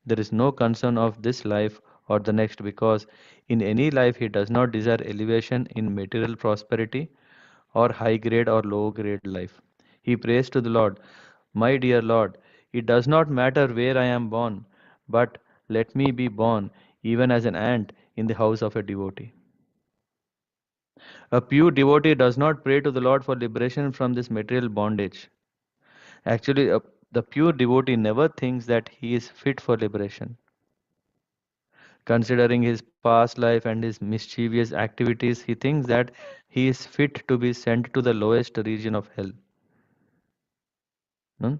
there is no concern of this life or the next because in any life he does not desire elevation in material prosperity or high grade or low grade life. He prays to the Lord, my dear Lord, it does not matter where I am born, but let me be born even as an ant in the house of a devotee. A pure devotee does not pray to the Lord for liberation from this material bondage. Actually, the pure devotee never thinks that he is fit for liberation. Considering his past life and his mischievous activities, he thinks that he is fit to be sent to the lowest region of hell. Hmm?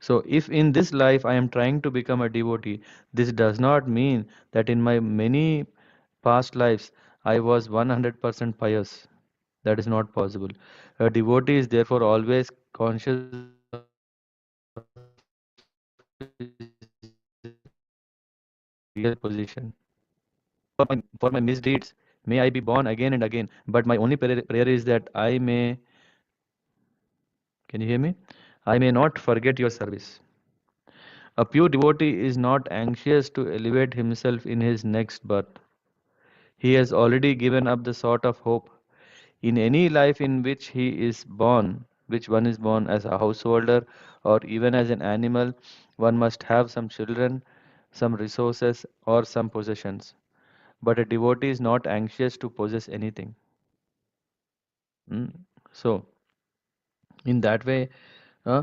So, if in this life I am trying to become a devotee, this does not mean that in my many past lives I was 100% pious. That is not possible. A devotee is therefore always conscious of his real position. For my misdeeds, may I be born again and again. But my only prayer is that I may, can you hear me? I may not forget your service. A pure devotee is not anxious to elevate himself in his next birth. He has already given up the sort of hope. In any life in which he is born, which one is born as a householder or even as an animal, one must have some children, some resources, or some possessions. But a devotee is not anxious to possess anything. Mm. So, in that way, uh,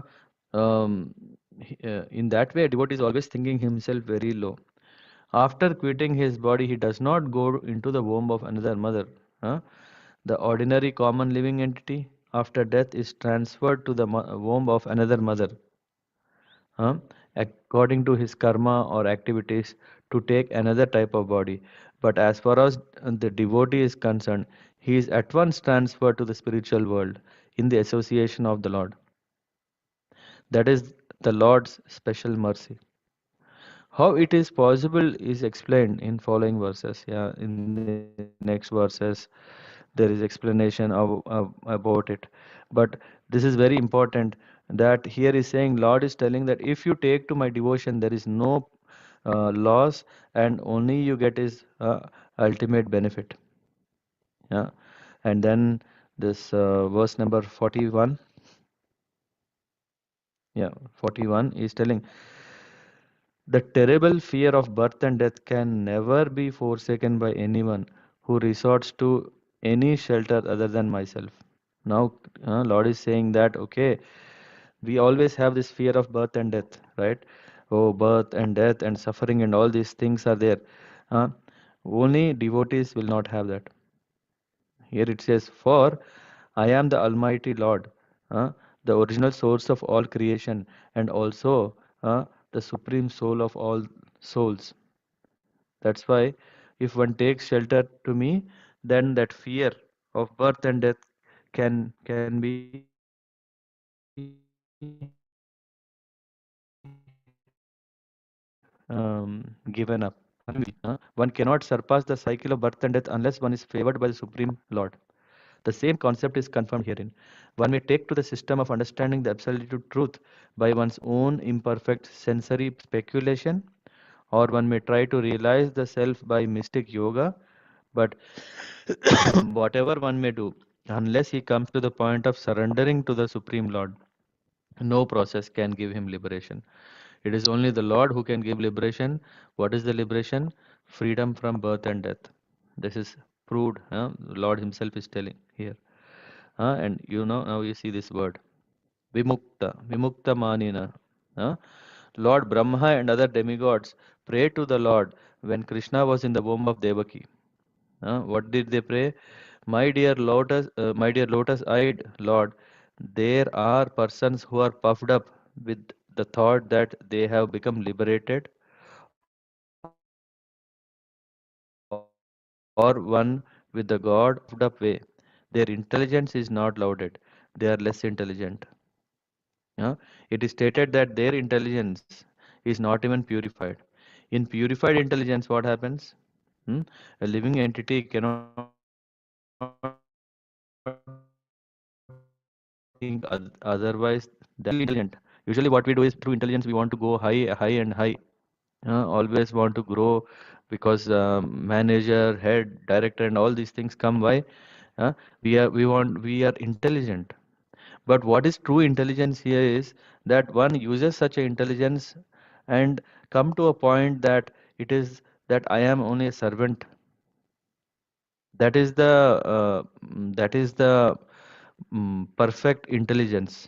in that way, a devotee is always thinking himself very low. After quitting his body, he does not go into the womb of another mother. Huh? The ordinary common living entity after death is transferred to the womb of another mother, huh? According to his karma or activities to take another type of body. But as far as the devotee is concerned, he is at once transferred to the spiritual world in the association of the Lord. That is the Lord's special mercy. How it is possible is explained in following verses. Yeah, in the next verses, there is explanation about it. But this is very important that here is saying Lord is telling that if you take to my devotion, there is no loss, and only you get is ultimate benefit. Yeah, and then this verse number 41. Yeah, 41 is telling The terrible fear of birth and death can never be forsaken by anyone who resorts to any shelter other than myself. Now, Lord is saying that, okay, we always have this fear of birth and death, right? Oh, birth and death and suffering and all these things are there. Uh, Only devotees will not have that. Here it says, "For I am the Almighty Lord, the original source of all creation, and also the supreme soul of all souls." That's why, if one takes shelter to me, then that fear of birth and death can be given up. One cannot surpass the cycle of birth and death unless one is favored by the Supreme Lord. The same concept is confirmed herein. One may take to the system of understanding the absolute truth by one's own imperfect sensory speculation, or one may try to realize the self by mystic yoga. But whatever one may do, unless he comes to the point of surrendering to the Supreme Lord, no process can give him liberation. It is only the Lord who can give liberation. What is the liberation? Freedom from birth and death. This is proved. Lord Himself is telling here. And now you see this word. Vimukta. Vimukta manina. Huh? Lord Brahma and other demigods prayed to the Lord when Krishna was in the womb of Devaki. What did they pray? My dear lotus-eyed Lord, there are persons who are puffed up with the thought that they have become liberated, or one with the God puffed up way. Their intelligence is not lauded. They are less intelligent. It is stated that their intelligence is not even purified. In purified intelligence, what happens? Hmm? A living entity cannot think otherwise than to be intelligent. Usually, what we do is through intelligence, we want to go high, high, and high. Always want to grow because manager, head, director, and all these things come by. We are intelligent. But what is true intelligence here is that one uses such a intelligence and come to a point that it is that I am only a servant. That is the perfect intelligence.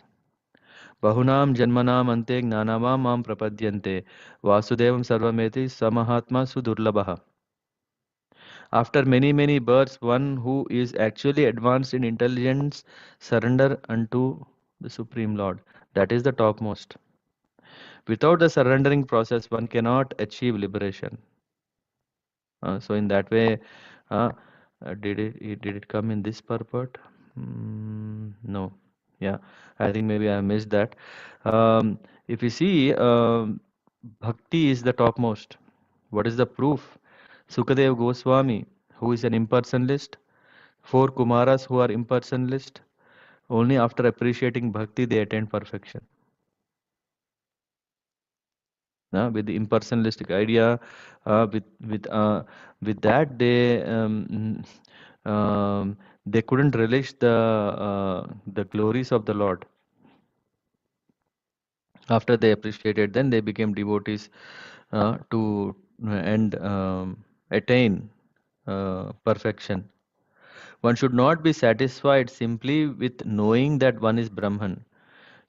Bahunam janmanam ante gnanamam mam prapadyante vasudevam sarvameti samahatma sudurlabha. After many, many births, one who is actually advanced in intelligence surrender unto the Supreme Lord. That is the topmost. Without the surrendering process, one cannot achieve liberation. So in that way, uh, did it come in this purport? No. Yeah, I think maybe I missed that. If you see, bhakti is the topmost. What is the proof? Sukadev Goswami, who is an impersonalist, four Kumaras who are impersonalist, only after appreciating bhakti they attain perfection. With the impersonalistic idea, uh, with with uh, with that they couldn't relish the glories of the Lord. After they appreciated, then they became devotees to and attain perfection. One should not be satisfied simply with knowing that one is Brahman.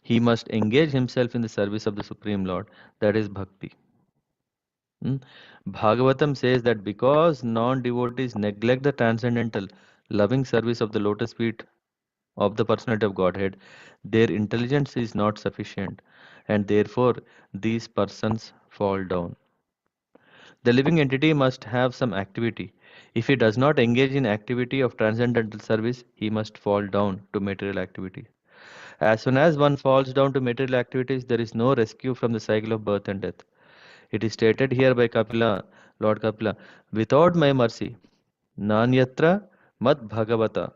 He must engage himself in the service of the Supreme Lord. That is bhakti. Hmm? Bhagavatam says that because non-devotees neglect the transcendental, loving service of the lotus feet of the personality of Godhead, their intelligence is not sufficient, and therefore these persons fall down. The living entity must have some activity. If he does not engage in activity of transcendental service, he must fall down to material activity. As soon as one falls down to material activities, there is no rescue from the cycle of birth and death. It is stated here by Kapila, Lord Kapila, without my mercy, Nanyatra Mad Bhagavata.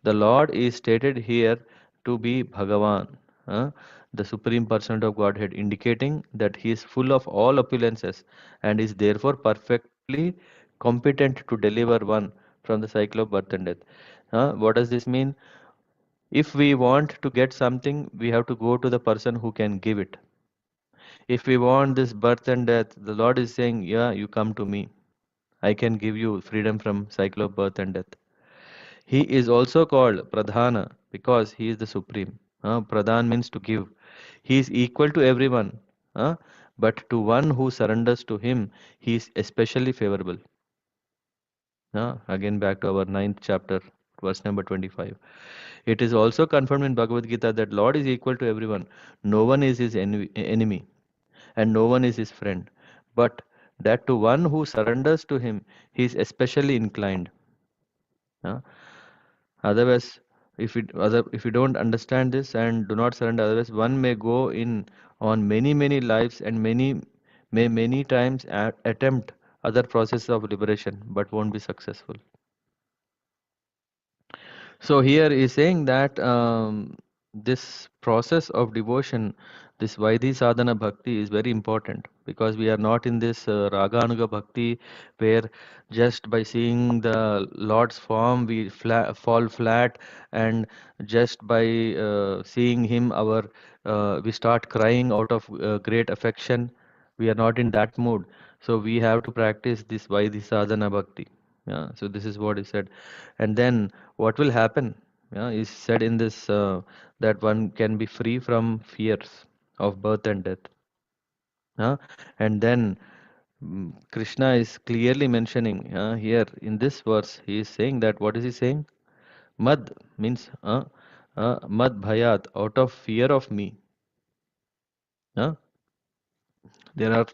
The Lord is stated here to be Bhagavan, the Supreme Personality of Godhead, indicating that He is full of all opulences and is therefore perfectly competent to deliver one from the cycle of birth and death. What does this mean? If we want to get something, we have to go to the person who can give it. If we want this birth and death, the Lord is saying, yeah, you come to me. I can give you freedom from cycle of birth and death. He is also called Pradhana because he is the supreme. Pradhan means to give. He is equal to everyone. But to one who surrenders to him, he is especially favorable. Again, back to our ninth chapter, verse number 25. It is also confirmed in Bhagavad Gita that Lord is equal to everyone. No one is his enemy and no one is his friend. But that to one who surrenders to him, he is especially inclined. Uh, Otherwise, if you don't understand this and do not surrender, otherwise one may go in on many lives and many times attempt other processes of liberation, but won't be successful. So here is saying that this process of devotion, this Vaidhi sadhana bhakti is very important because we are not in this raga anuga bhakti where just by seeing the Lord's form we fall flat, and just by seeing him we start crying out of great affection. We are not in that mood. So we have to practice this Vaidhi sadhana bhakti. Yeah, so this is what he said. And then what will happen? Yeah, is said in this that one can be free from fears of birth and death. And then Krishna is clearly mentioning here in this verse, he is saying that what is he saying? Mad means mad bhayat, out of fear of me. Uh, there are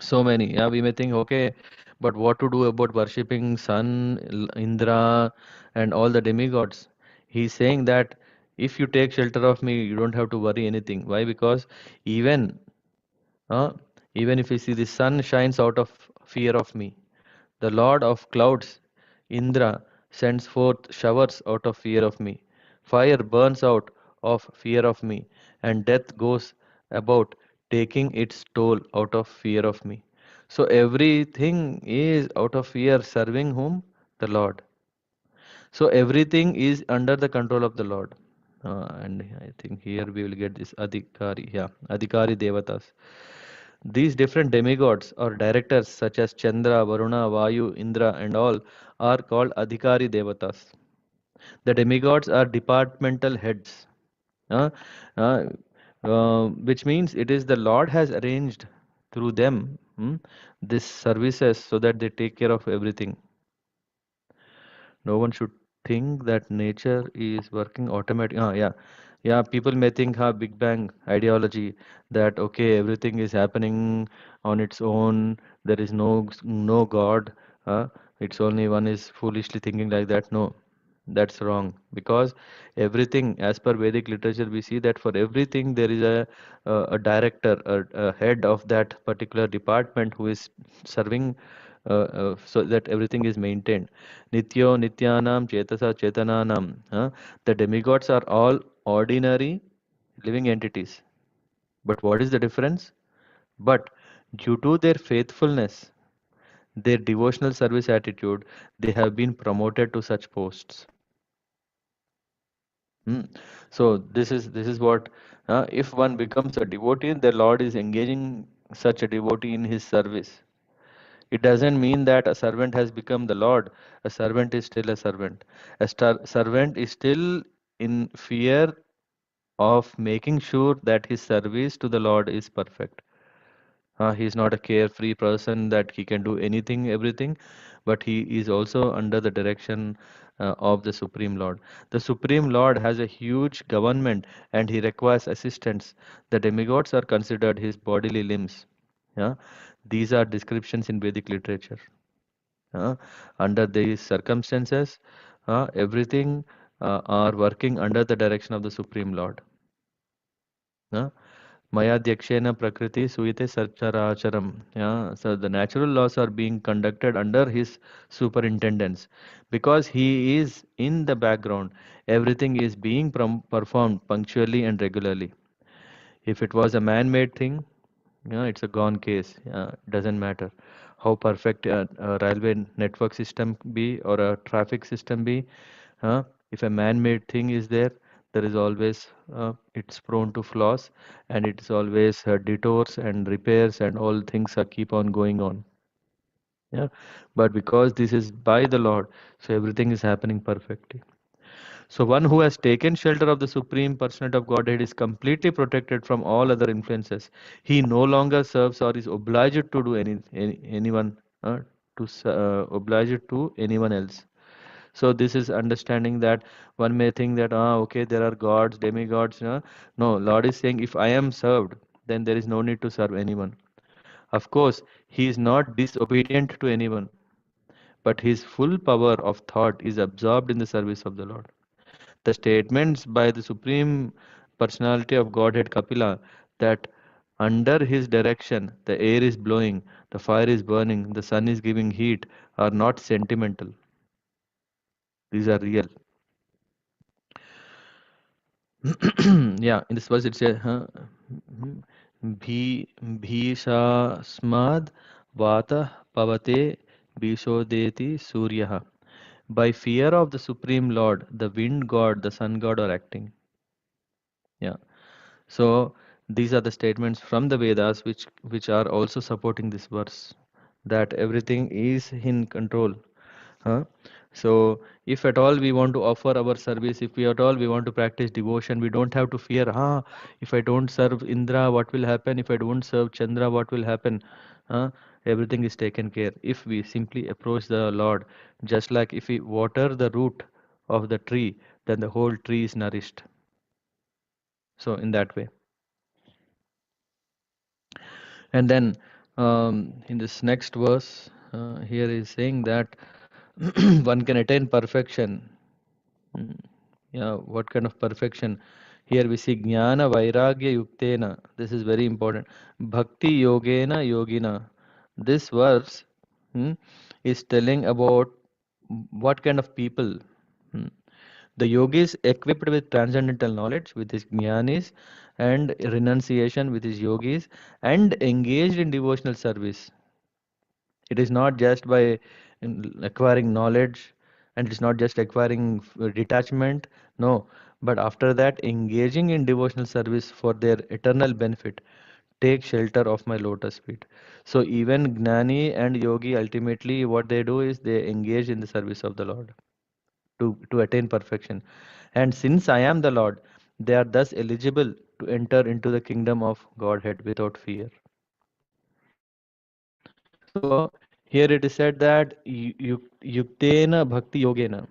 so many. Yeah, we may think, okay, but what to do about worshipping Sun, Indra, and all the demigods? He's saying that if you take shelter of me, you don't have to worry anything. Why? Because even uh, even if you see the sun shines out of fear of me, the Lord of clouds, Indra, sends forth showers out of fear of me. Fire burns out of fear of me, and death goes about taking its toll out of fear of me. So everything is out of fear, serving whom? The Lord. So everything is under the control of the Lord. And I think here we will get this Adhikari, yeah, Adhikari Devatas. These different demigods or directors such as Chandra, Varuna, Vayu, Indra and all are called Adhikari Devatas. The demigods are departmental heads, uh, uh, which means it is the Lord has arranged through them this services so that they take care of everything. No one should think that nature is working automatic. Yeah. People may think, Big Bang ideology, that okay, everything is happening on its own. There is no God. Uh, it's only one is foolishly thinking like that. No, that's wrong. Because everything, as per Vedic literature, we see that for everything there is a director, a head of that particular department who is serving so that everything is maintained. Nityo Nityanam Chetasa Chetananam. The demigods are all ordinary living entities. But what is the difference? But due to their faithfulness, their devotional service attitude, they have been promoted to such posts. Hmm. So this is what if one becomes a devotee, the Lord is engaging such a devotee in his service. It doesn't mean that a servant has become the Lord. A servant is still a servant. Servant is still in fear of making sure that his service to the Lord is perfect. He is not a carefree person that he can do anything, everything, but he is also under the direction of the Supreme Lord. The Supreme Lord has a huge government and he requires assistance. The demigods are considered his bodily limbs. Yeah? These are descriptions in Vedic literature. Uh, Under these circumstances, everything are working under the direction of the Supreme Lord. Uh, Maya Dyakshena Prakriti Suyate Sarcharacharam. Yeah, so the natural laws are being conducted under his superintendence because he is in the background. Everything is being performed punctually and regularly. If it was a man-made thing, yeah, it's a gone case. Yeah, doesn't matter how perfect a railway network system be or a traffic system be. If a man-made thing is there, There is always it's prone to flaws, and it's always detours and repairs, and all things are keep on going on. Yeah, but because this is by the Lord, so everything is happening perfectly. So one who has taken shelter of the Supreme Personality of Godhead is completely protected from all other influences. He no longer serves or is obliged to do anyone obliged to anyone else. So this is understanding that one may think that okay, there are gods, demigods. No, Lord is saying if I am served, then there is no need to serve anyone. Of course, he is not disobedient to anyone, but his full power of thought is absorbed in the service of the Lord. The statements by the Supreme Personality of Godhead Kapila that under his direction the air is blowing, the fire is burning, the sun is giving heat are not sentimental. These are real. Yeah, in this verse it says, Bhishasmad Vata Pavate Bishodeti Suryaha. By fear of the Supreme Lord, the wind god, the sun god are acting. Yeah. So these are the statements from the Vedas which are also supporting this verse that everything is in control. Huh? So if at all we want to offer our service, if we at all we want to practice devotion, we don't have to fear, if I don't serve Indra, what will happen? If I don't serve Chandra, what will happen? Huh? Everything is taken care. If we simply approach the Lord, just like if we water the root of the tree, then the whole tree is nourished. So in that way. And then in this next verse, here is saying that one can attain perfection. Mm, Yeah, what kind of perfection? Here we see jnana vairagya yuktena. This is very important. Bhakti yogena yogina. This verse hmm, is telling about what kind of people. hmm, The yogis equipped with transcendental knowledge, with his jnanis, and renunciation with his yogis, and engaged in devotional service. It is not just by acquiring knowledge, and it is not just acquiring detachment, no, but after that, engaging in devotional service for their eternal benefit. Take shelter of my lotus feet. So, even Gnani and Yogi ultimately, what they do is they engage in the service of the Lord to attain perfection. And since I am the Lord, they are thus eligible to enter into the kingdom of Godhead without fear. So here it is said that yuktena bhakti yogena,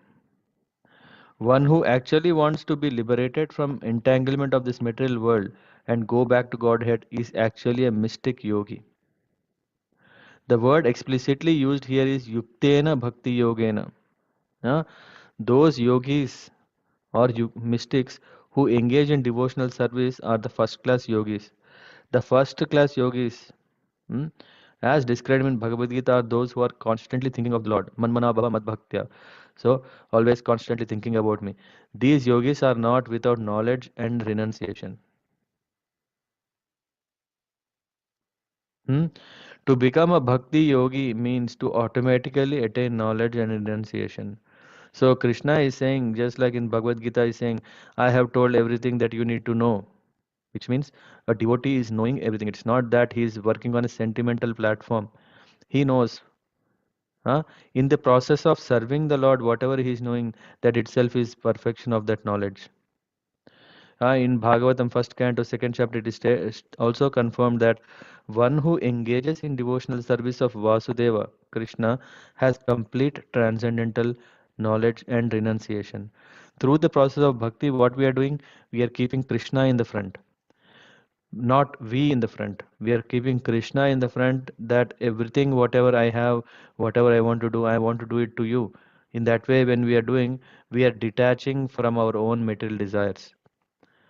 one who actually wants to be liberated from entanglement of this material world and go back to Godhead is actually a mystic yogi. The word explicitly used here is yuktena bhakti yogena. Huh? Those yogis or mystics who engage in devotional service are the first class yogis. The first class yogis, hmm, as described in Bhagavad Gita, are those who are constantly thinking of the Lord. Manmana bhava madbhaktya. So, always constantly thinking about me. These yogis are not without knowledge and renunciation. Hmm? To become a bhakti yogi means to automatically attain knowledge and renunciation. So Krishna is saying, just like in Bhagavad Gita is saying, I have told everything that you need to know, which means a devotee is knowing everything. It's not that he is working on a sentimental platform. He knows. In the process of serving the Lord, whatever he is knowing, that itself is perfection of that knowledge. In Bhagavatam, first canto, second chapter, it is also confirmed that one who engages in devotional service of Vasudeva, Krishna, has complete transcendental knowledge and renunciation. Through the process of bhakti, what we are doing, we are keeping Krishna in the front, not we in the front. We are keeping Krishna in the front, that everything, whatever I have, whatever I want to do, I want to do it to you. In that way, when we are doing, we are detaching from our own material desires.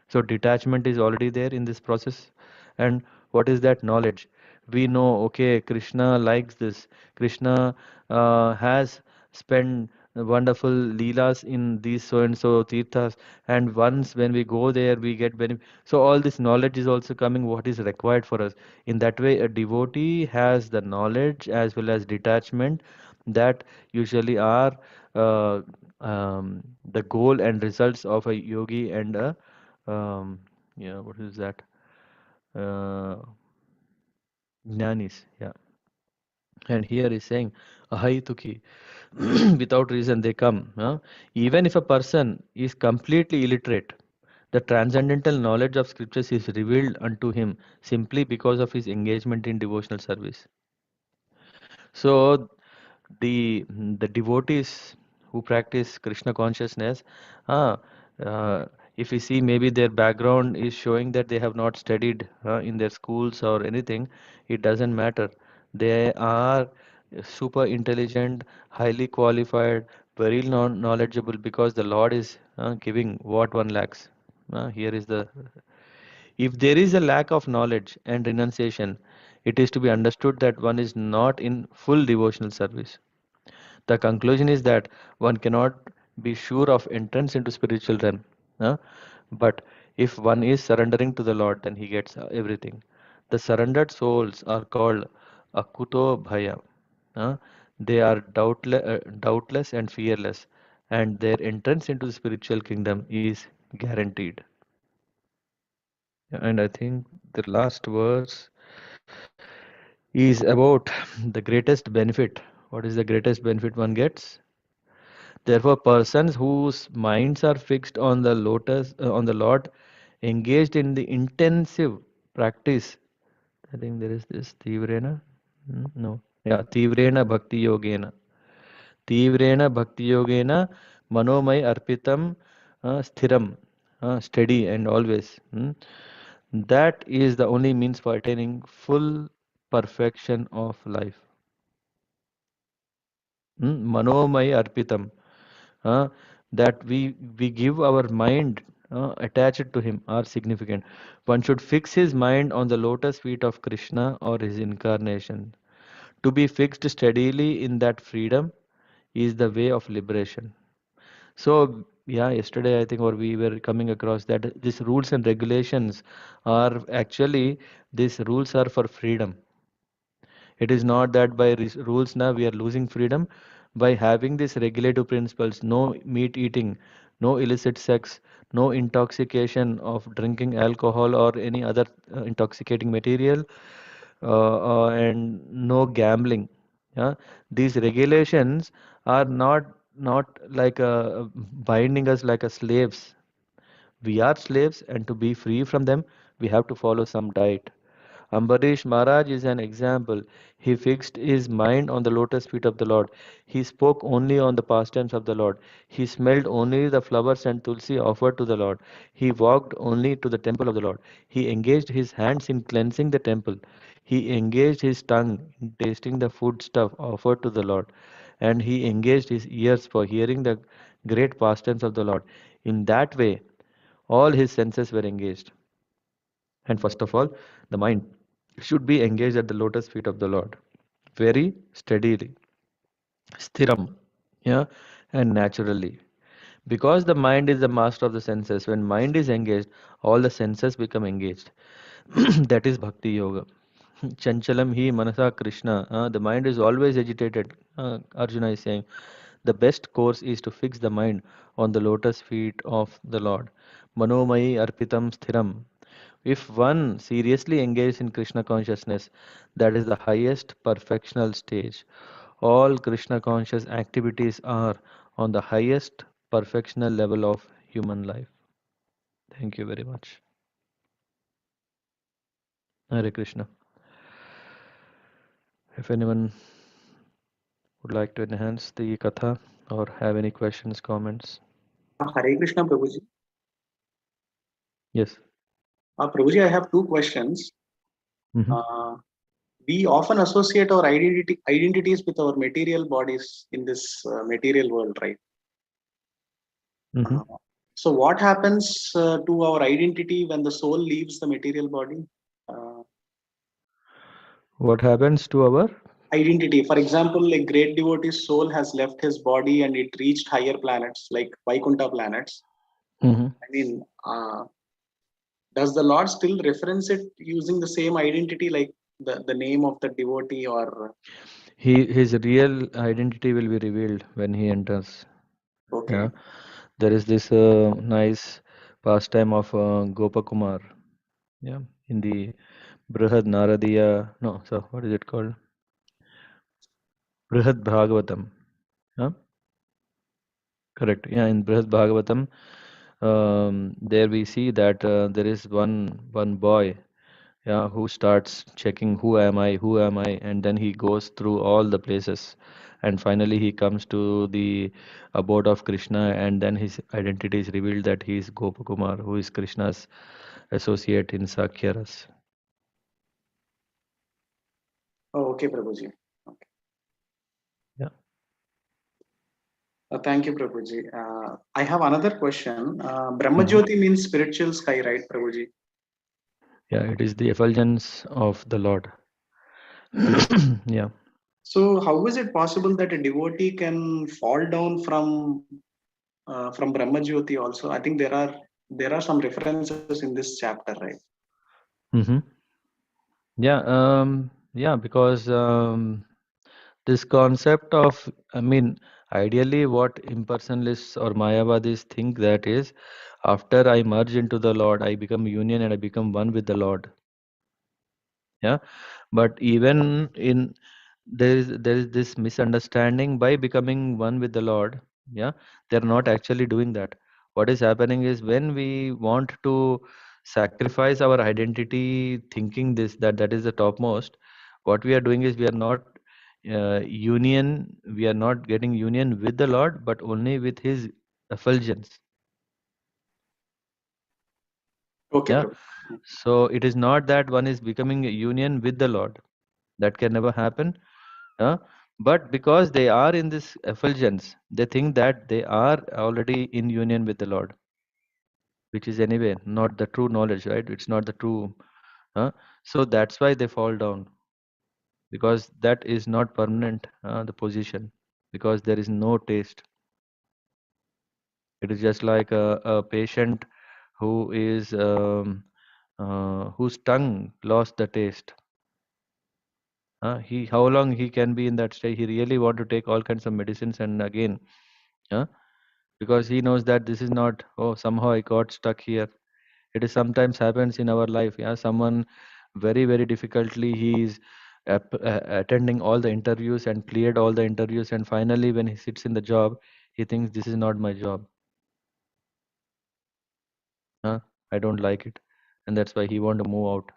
So detachment is already there in this process. And what is that knowledge? We know, okay, Krishna likes this. Krishna has spent wonderful leelas in these so and so tirthas, and once when we go there, we get benefit. So all this knowledge is also coming. What is required for us? In that way, a devotee has the knowledge as well as detachment that usually are. Uh, the goal and results of a yogi and a what is that? Uh, Jnanis, yeah. And here is saying, Ahaituki, without reason they come. Even if a person is completely illiterate, the transcendental knowledge of scriptures is revealed unto him simply because of his engagement in devotional service. So the devotees who practice Krishna consciousness, uh, uh, if you see maybe their background is showing that they have not studied in their schools or anything, it doesn't matter. They are super intelligent, highly qualified, very knowledgeable because the Lord is giving what one lacks. Here is the if there is a lack of knowledge and renunciation, it is to be understood that one is not in full devotional service. The conclusion is that one cannot be sure of entrance into spiritual realm. huh? But if one is surrendering to the Lord, then he gets everything. The surrendered souls are called akuto bhaya. huh? They are doubtless and fearless, and their entrance into the spiritual kingdom is guaranteed. And I think the last verse is about the greatest benefit. What is the greatest benefit one gets? Therefore, persons whose minds are fixed on the on the Lord, engaged in the intensive practice. I think there is this Tivrena. No. Yeah, Tivrena Bhakti Yogena. Tivrena Bhakti Yogena Manomay Arpitam Sthiram. Steady and always. That is the only means for attaining full perfection of life. Manomay Arpitam. uh, that we give our mind attached to him are significant. One should fix his mind on the lotus feet of Krishna or his incarnation. To be fixed steadily in that freedom is the way of liberation. So yeah, yesterday I think, or we were coming across that these rules and regulations are actually, these rules are for freedom. It is not that by rules now we are losing freedom. By having these regulative principles, no meat eating, no illicit sex, no intoxication of drinking alcohol or any other intoxicating material, and no gambling. Yeah? These regulations are not like binding us like a slaves. We are slaves, and to be free from them, we have to follow some diet. Ambarish Maharaj is an example. He fixed his mind on the lotus feet of the Lord. He spoke only on the pastimes of the Lord. He smelled only the flowers and tulsi offered to the Lord. He walked only to the temple of the Lord. He engaged his hands in cleansing the temple. He engaged his tongue in tasting the food stuff offered to the Lord. And he engaged his ears for hearing the great pastimes of the Lord. In that way, all his senses were engaged. And first of all, the mind should be engaged at the lotus feet of the Lord, very steadily, sthiram, yeah, and naturally. Because the mind is the master of the senses, when mind is engaged, all the senses become engaged. That is Bhakti Yoga. Chanchalam hi manasa Krishna. The mind is always agitated. Arjuna is saying, the best course is to fix the mind on the lotus feet of the Lord. Manomai arpitam sthiram. If one seriously engages in Krishna consciousness, that is the highest perfectional stage. All Krishna conscious activities are on the highest perfectional level of human life. Thank you very much. Hare Krishna. If anyone would like to enhance the katha or have any questions, comments. Hare Krishna, Prabhuji. Yes. Prabhuji, I have two questions. Mhm. We often associate our identities with our material bodies in this material world, right? Mhm. So, what happens to our identity when the soul leaves the material body? What happens to our Identity. For example, a great devotee's soul has left his body and it reached higher planets like Vaikuntha planets. Mhm. I mean, does the Lord still reference it using the same identity, like the name of the devotee, or his real identity will be revealed when he enters. Okay. Yeah, there is this nice pastime of Gopakumar. Yeah, in the Brihad Naradiya. No, so what is it called? Brihad Bhagavatam. Yeah, correct. Yeah, in Brihad Bhagavatam, there we see that there is one boy, yeah, who starts checking who am I, and then he goes through all the places, and finally he comes to the abode of Krishna, and then his identity is revealed that he is Gopakumar, who is Krishna's associate in Sakhyaras. Oh, okay, Prabhuji. Okay. Yeah. Thank you, Prabhuji. I have another question. Brahmajyoti means spiritual sky, right, Prabhuji? Yeah, it is the effulgence of the Lord. Yeah. So, how is it possible that a devotee can fall down from Brahmajyoti also? I think there are some references in this chapter, right? Mm-hmm. Yeah. Yeah, because this concept of, I mean, ideally, what impersonalists or Mayavadis think that is, after I merge into the Lord, I become union and I become one with the Lord. Yeah. But even in there is this misunderstanding by becoming one with the Lord. Yeah, they're not actually doing that. What is happening is when we want to sacrifice our identity, thinking that is the topmost, what we are doing is we are not we are not getting union with the Lord, but only with His effulgence. Okay, Yeah, Prabhu. so it is not that one is becoming a union with the Lord. That can never happen. But because they are in this effulgence, they think that they are already in union with the Lord, which is anyway not the true knowledge, right? It's not the true. So that's why they fall down, because that is not permanent, the position, because there is no taste. It is just like a patient who is whose tongue lost the taste. He how long he can be in that state? He really want to take all kinds of medicines and again. Uh, because he knows that this is not, oh, somehow I got stuck here. It is sometimes happens in our life. Yeah, someone very difficultly he is attending all the interviews and cleared all the interviews, and finally when he sits in the job, he thinks this is not my job. I don't like it, and that's why he want to move out.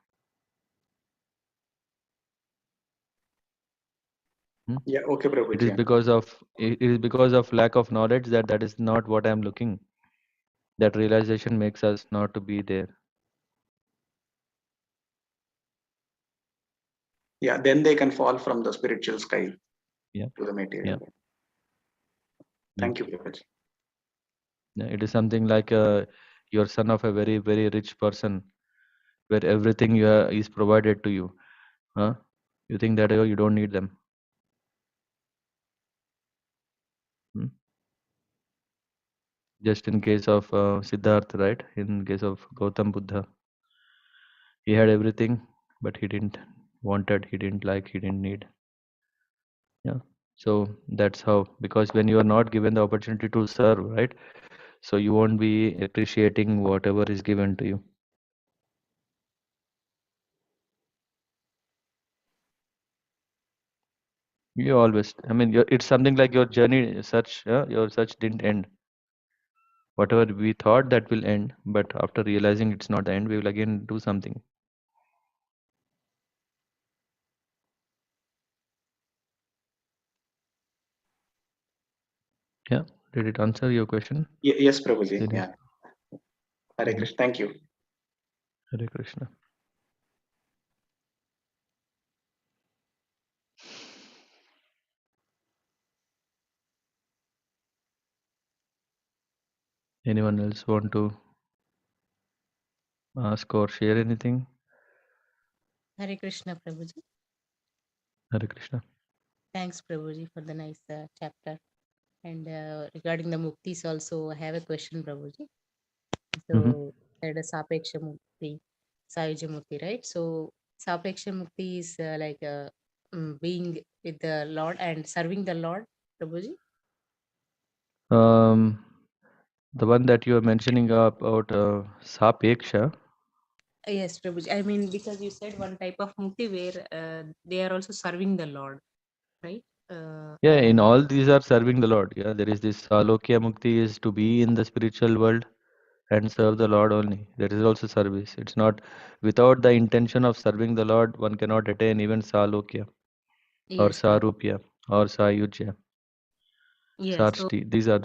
Hmm? Yeah, okay, It is Prabhuji. because of lack of knowledge that is not what I'm looking. That realization makes us not to be there. Yeah, then they can fall from the spiritual sky Yeah, to the material. yeah. Thank you, Prabhuji. Yeah, it is something like you're son of a very rich person, where everything is provided to you. Huh? You think that you don't need them. Hmm? Just in case of Siddhartha, right? In case of Gautam Buddha, he had everything, but he didn't wanted, he didn't like, he didn't need. Yeah. So that's how, because when you are not given the opportunity to serve, right? So you won't be appreciating whatever is given to you. You always, I mean, it's something like your journey, your search didn't end. Whatever we thought that will end, but after realizing it's not the end, we will again do something. Yeah. Did it answer your question? Yes, Prabhuji. Did Yeah. Hare Mhm. Krishna. Thank you. Hare Krishna. Anyone else want to ask or share anything? Hare Krishna, Prabhuji. Hare Krishna. Thanks, Prabhuji, for the nice chapter. And regarding the muktis also, I have a question, Prabhuji. Mm-hmm. So, there is Sapeksha Mukti, Sayuja Mukti, right? So, Sapeksha Mukti is like being with the Lord and serving the Lord, Prabhuji. The one that you are mentioning about Sapeksha. Yes, Prabhuji. I mean, because you said one type of mukti where they are also serving the Lord, right? Yeah, in And all these are serving the Lord. Yeah, there is this Alokya Mukti is to be in the spiritual world and serve the Lord only. That is also service. It's not without the intention of serving the Lord, one cannot attain even Salokya or yes, Prabhu. Sarupya or Sayujya, Yes. So Sarshti. These are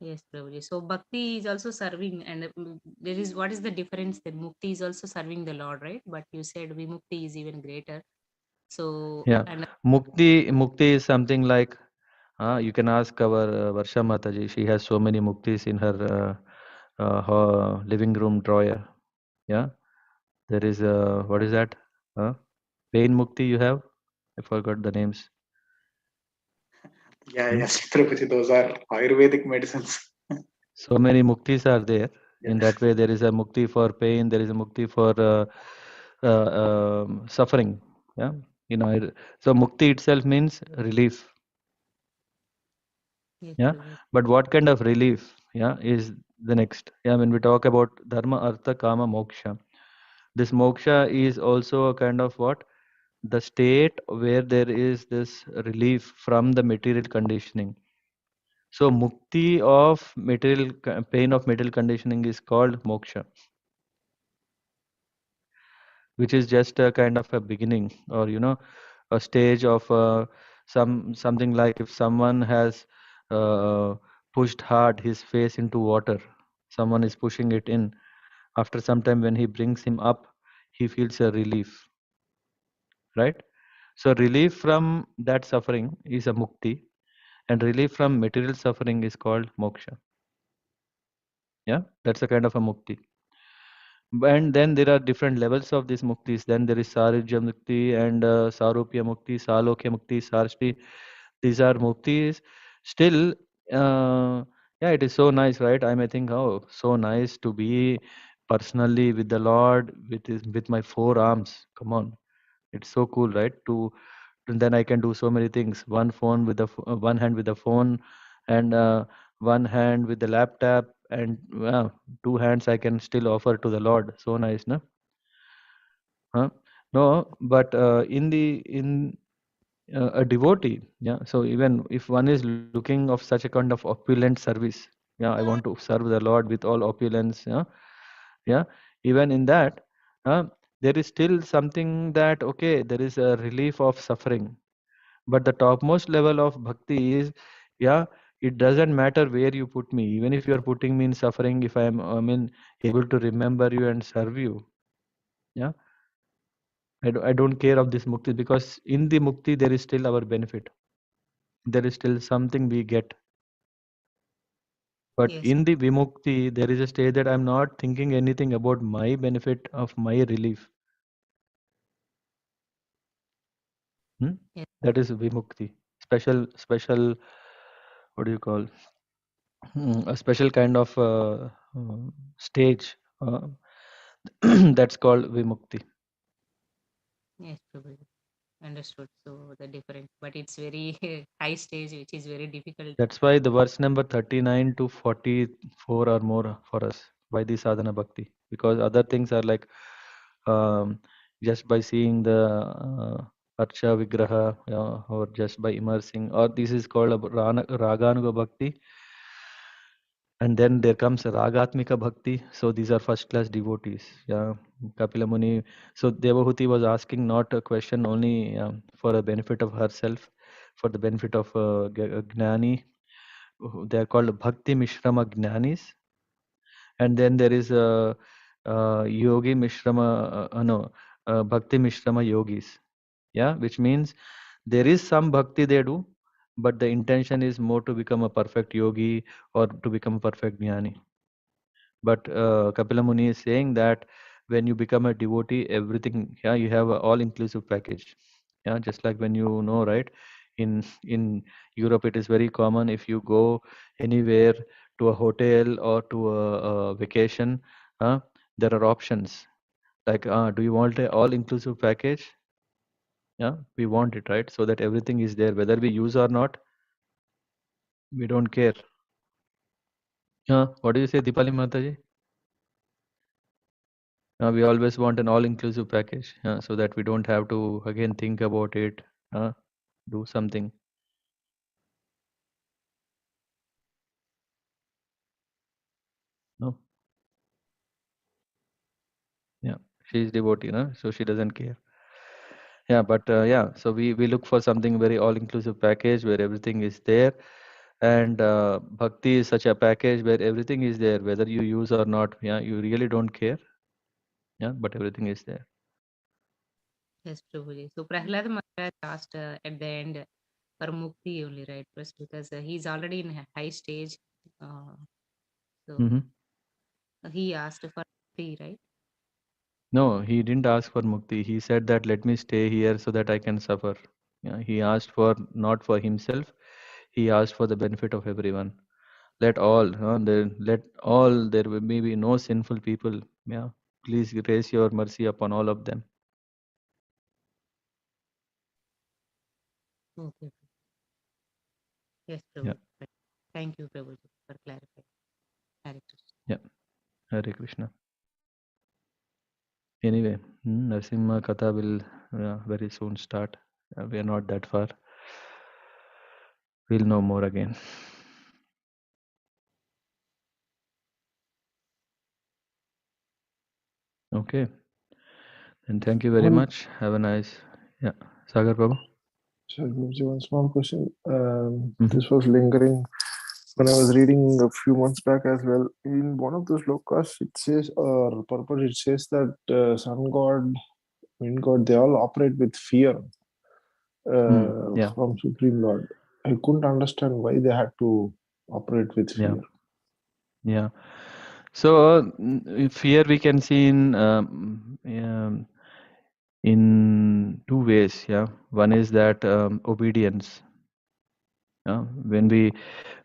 yes, Prabhuji. So bhakti is also serving, and there is what is the difference then? Mukti is also serving the Lord, right? But you said vimukti is even greater. So yeah. and Mukti is something like you can ask our Varsha Mataji. She has so many muktis in her living room drawer. Yeah, there is what is that? Pain mukti you have? I forgot the names. Yeah, Hmm? yes, Tirupati, those are Ayurvedic medicines. So many muktis are there. Yeah. In that way, there is a mukti for pain. There is a mukti for suffering. Yeah, so mukti itself means relief. yes, Yeah, Prabhuji. but what kind of relief? Yeah, is the next. Yeah, when we talk about dharma, artha, kama, moksha, this moksha is also a kind of what? The state where there is this relief from the material conditioning. So mukti of pain of material conditioning is called moksha, which is just a kind of a beginning, or a stage of something like if someone has uh, pushed hard his face into water, someone is pushing it in. After some time, when he brings him up, he feels a relief, right? So relief from that suffering is a mukti, and relief from material suffering is called moksha. Yeah, that's a kind of a mukti. And then there are different levels of these muktis. Then there is Sarujya Mukti and Sarupya Mukti, Salokya Mukti, Sarshti. These are muktis. Still, yeah, it is so nice, right? I may think, oh, so nice to be personally with the Lord, with my four arms. Come on, it's so cool, right? And then I can do so many things. One hand with the phone, and one hand with the laptop, and two hands I can still offer to the Lord. So nice, no? Huh? No, but in a devotee, yeah. So even if one is looking of such a kind of opulent service, yeah, I want to serve the Lord with all opulence, yeah, yeah. Even in that, there is still something that okay, there is a relief of suffering. But the topmost level of bhakti is, yeah, it doesn't matter where you put me. Even if you are putting me in suffering, if I mean, able to remember you and serve you, yeah, I don't care of this mukti, because in the mukti there is still our benefit. There is still something we get. But Yes, in the vimukti, there is a stage that I'm not thinking anything about my benefit of my relief. Hmm? yes, That is vimukti. Special. What do you call? A special kind of stage that's called vimukti. yes, Prabhuji. Understood. So the difference, but it's very high stage, which is very difficult. That's why the verse number 39 to 44 are more for us. Why the sadhana bhakti? Because other things are like um, just by seeing the archa vigraha, or just by immersing, or this is called a raganuga bhakti. And then there comes Ragatmika Bhakti. So these are first class devotees. Yeah, Kapila Muni. So Devahuti was asking not a question only for the benefit of herself, for the benefit of Gnani. They are called Bhakti Mishrama Gnanis. And then there is Yogi Mishrama, no, Bhakti Mishrama Yogis. Yeah, which means there is some bhakti they do, but the intention is more to become a perfect yogi or to become a perfect jnani. But Kapila Muni is saying that when you become a devotee, everything, yeah, you have an all-inclusive package. Yeah, just like when right? In Europe, it is very common if you go anywhere to a hotel or to a vacation, uh, there are options like, do you want a all-inclusive package? Yeah, we want it, right? So that everything is there, whether we use or not, We don't care. What do you say, Dipali Mataji? We always want an all-inclusive package, so that we don't have to again think about it, do something. No. Yeah, she's devotee, no? So she doesn't care. Yeah, but yeah, so we look for something very all-inclusive package where everything is there, and bhakti is such a package where everything is there, whether you use or not. Yeah, you really don't care. Yeah, but everything is there. Yes, Prabhuji. So Prahlad Maharaj asked at the end for mukti only, right? First, because he's already in a high stage. Uh, so Hmm. he asked for mukti, right? No, he didn't ask for mukti. He said that let me stay here so that I can suffer. Yeah, he asked for not for himself. He asked for the benefit of everyone. Let all, let all, there may be no sinful people. Yeah, please raise your mercy upon all of them. Okay. Yes, Yeah, Prabhuji. Right. Thank you, Prabhuji, for clarifying. Hare Krishna. yeah. Hare Krishna. Anyway, Narsimha Katha will very soon start. We are not that far. We'll know more again. Okay. And thank you very One, much. Have a nice, yeah. Sagar Prabhu. sorry, Guruji, one small question. Mhm. This was lingering when I was reading a few months back as well. In one of those lokas, it says, or purport, it says that sun god, wind god, they all operate with fear Yeah, from Supreme Lord. I couldn't understand why they had to operate with yeah, fear. yeah. So fear we can see in two ways. Yeah, one is that obedience. When we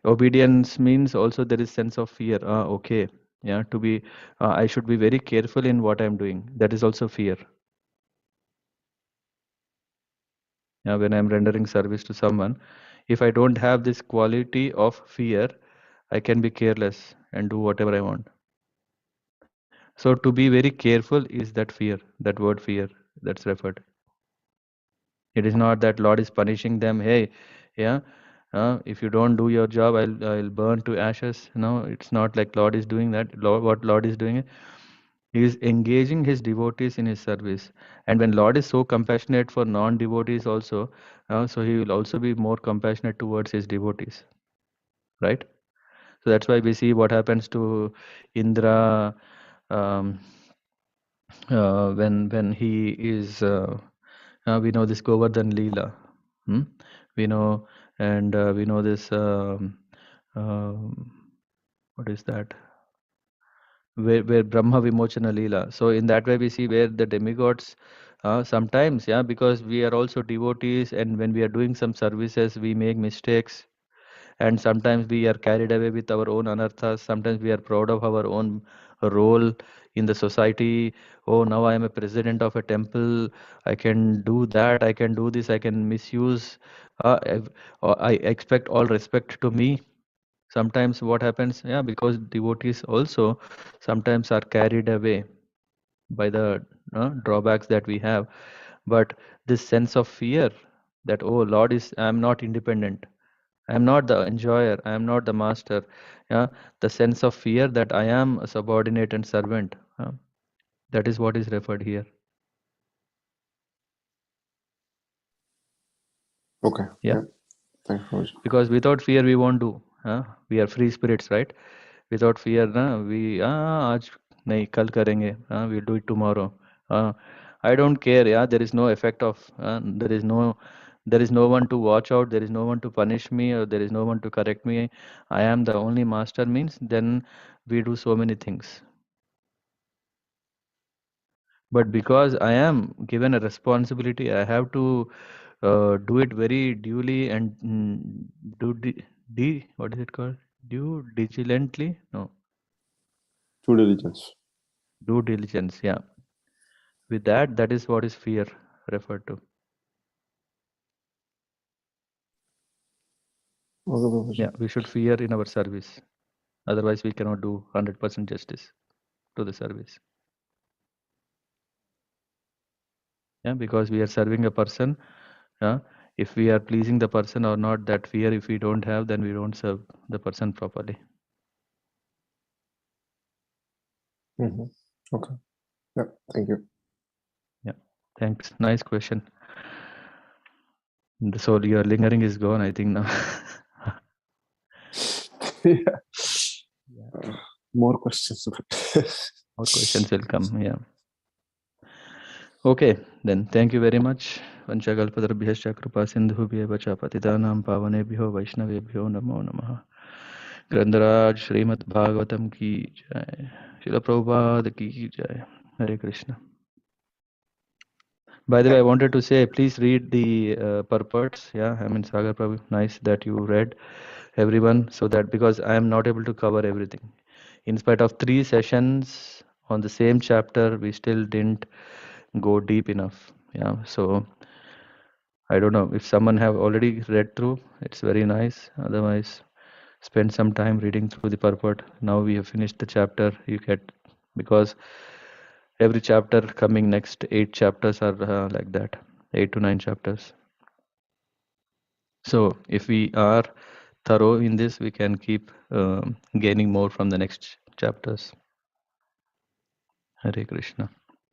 obedience means also there is sense of fear. Okay, yeah, to be I should be very careful in what I'm doing. That is also fear. Yeah, when I'm rendering service to someone, if I don't have this quality of fear, I can be careless and do whatever I want. So to be very careful is that fear, that word fear that's referred. It is not that Lord is punishing them. Hey, yeah, if you don't do your job, I'll burn to ashes. No, it's not like Lord is doing that. What Lord is doing, he is engaging his devotees in his service. And when Lord is so compassionate for non-devotees also, so he will also be more compassionate towards his devotees, right? So that's why we see what happens to Indra um, when he is. We know this Govardhan Leela. Hmm? We know, and we know this. What is that? Where Brahma Vimochana Leela. So in that way we see where the demigods sometimes, yeah, because we are also devotees, and when we are doing some services, we make mistakes, and sometimes we are carried away with our own anarthas. Sometimes we are proud of our own role in the society. Oh, now I am a president of a temple. I can do that. I can do this. I can misuse. I expect all respect to me. Sometimes what happens, yeah, because devotees also sometimes are carried away by the drawbacks that we have. But this sense of fear that, oh, Lord is, I am not independent. I am not the enjoyer. I am not the master. Yeah, the sense of fear that I am a subordinate and servant. That is what is referred here. Okay. Yeah, Yeah. Thanks, Guruji. because without fear we won't do. We are free spirits, right? Without fear, we आज नहीं कल करेंगे. We'll do it tomorrow. I don't care. Yeah, there is no effect of. There is no one to watch out. There is no one to punish me, or there is no one to correct me. I am the only master. Means then we do so many things. But because I am given a responsibility, I have to do it very duly and do what is it called? Do diligently? No, Due diligence. due diligence. Yeah. With that, that is what is fear referred to. Okay, Prabhuji. Yeah, we should fear in our service. Otherwise, we cannot do 100% justice to the service. Yeah, because we are serving a person. Yeah, if we are pleasing the person or not, that fear if we don't have, then we don't serve the person properly. Mhm. Okay. Yeah. Thank you. Yeah, thanks. Nice question. So your lingering is gone, I think now. Yeah. Yeah. More questions. More questions will come. Yeah. Okay, then thank you very much. Vanchakalpatarabhyascha kripa sindhubhya cha patitanam pavanebhyo vaishnavebhyo namo namaha. Grandaraj Śrīmad-Bhāgavatam ki jai. Srila Prabhupada ki jai. Hare Krishna. By the way, I wanted to say, please read the purports. Yeah, I mean, Sagar Prabhu, nice that you read everyone, so that because I am not able to cover everything. In spite of 3 sessions on the same chapter, we still didn't go deep enough. Yeah, so I don't know if someone have already read through. It's very nice. Otherwise, spend some time reading through the purport. Now we have finished the chapter. You get, because every chapter coming next 8 chapters are like that, 8 to 9 chapters. So if we are thorough in this, we can keep gaining more from the next chapters. Hare Krishna.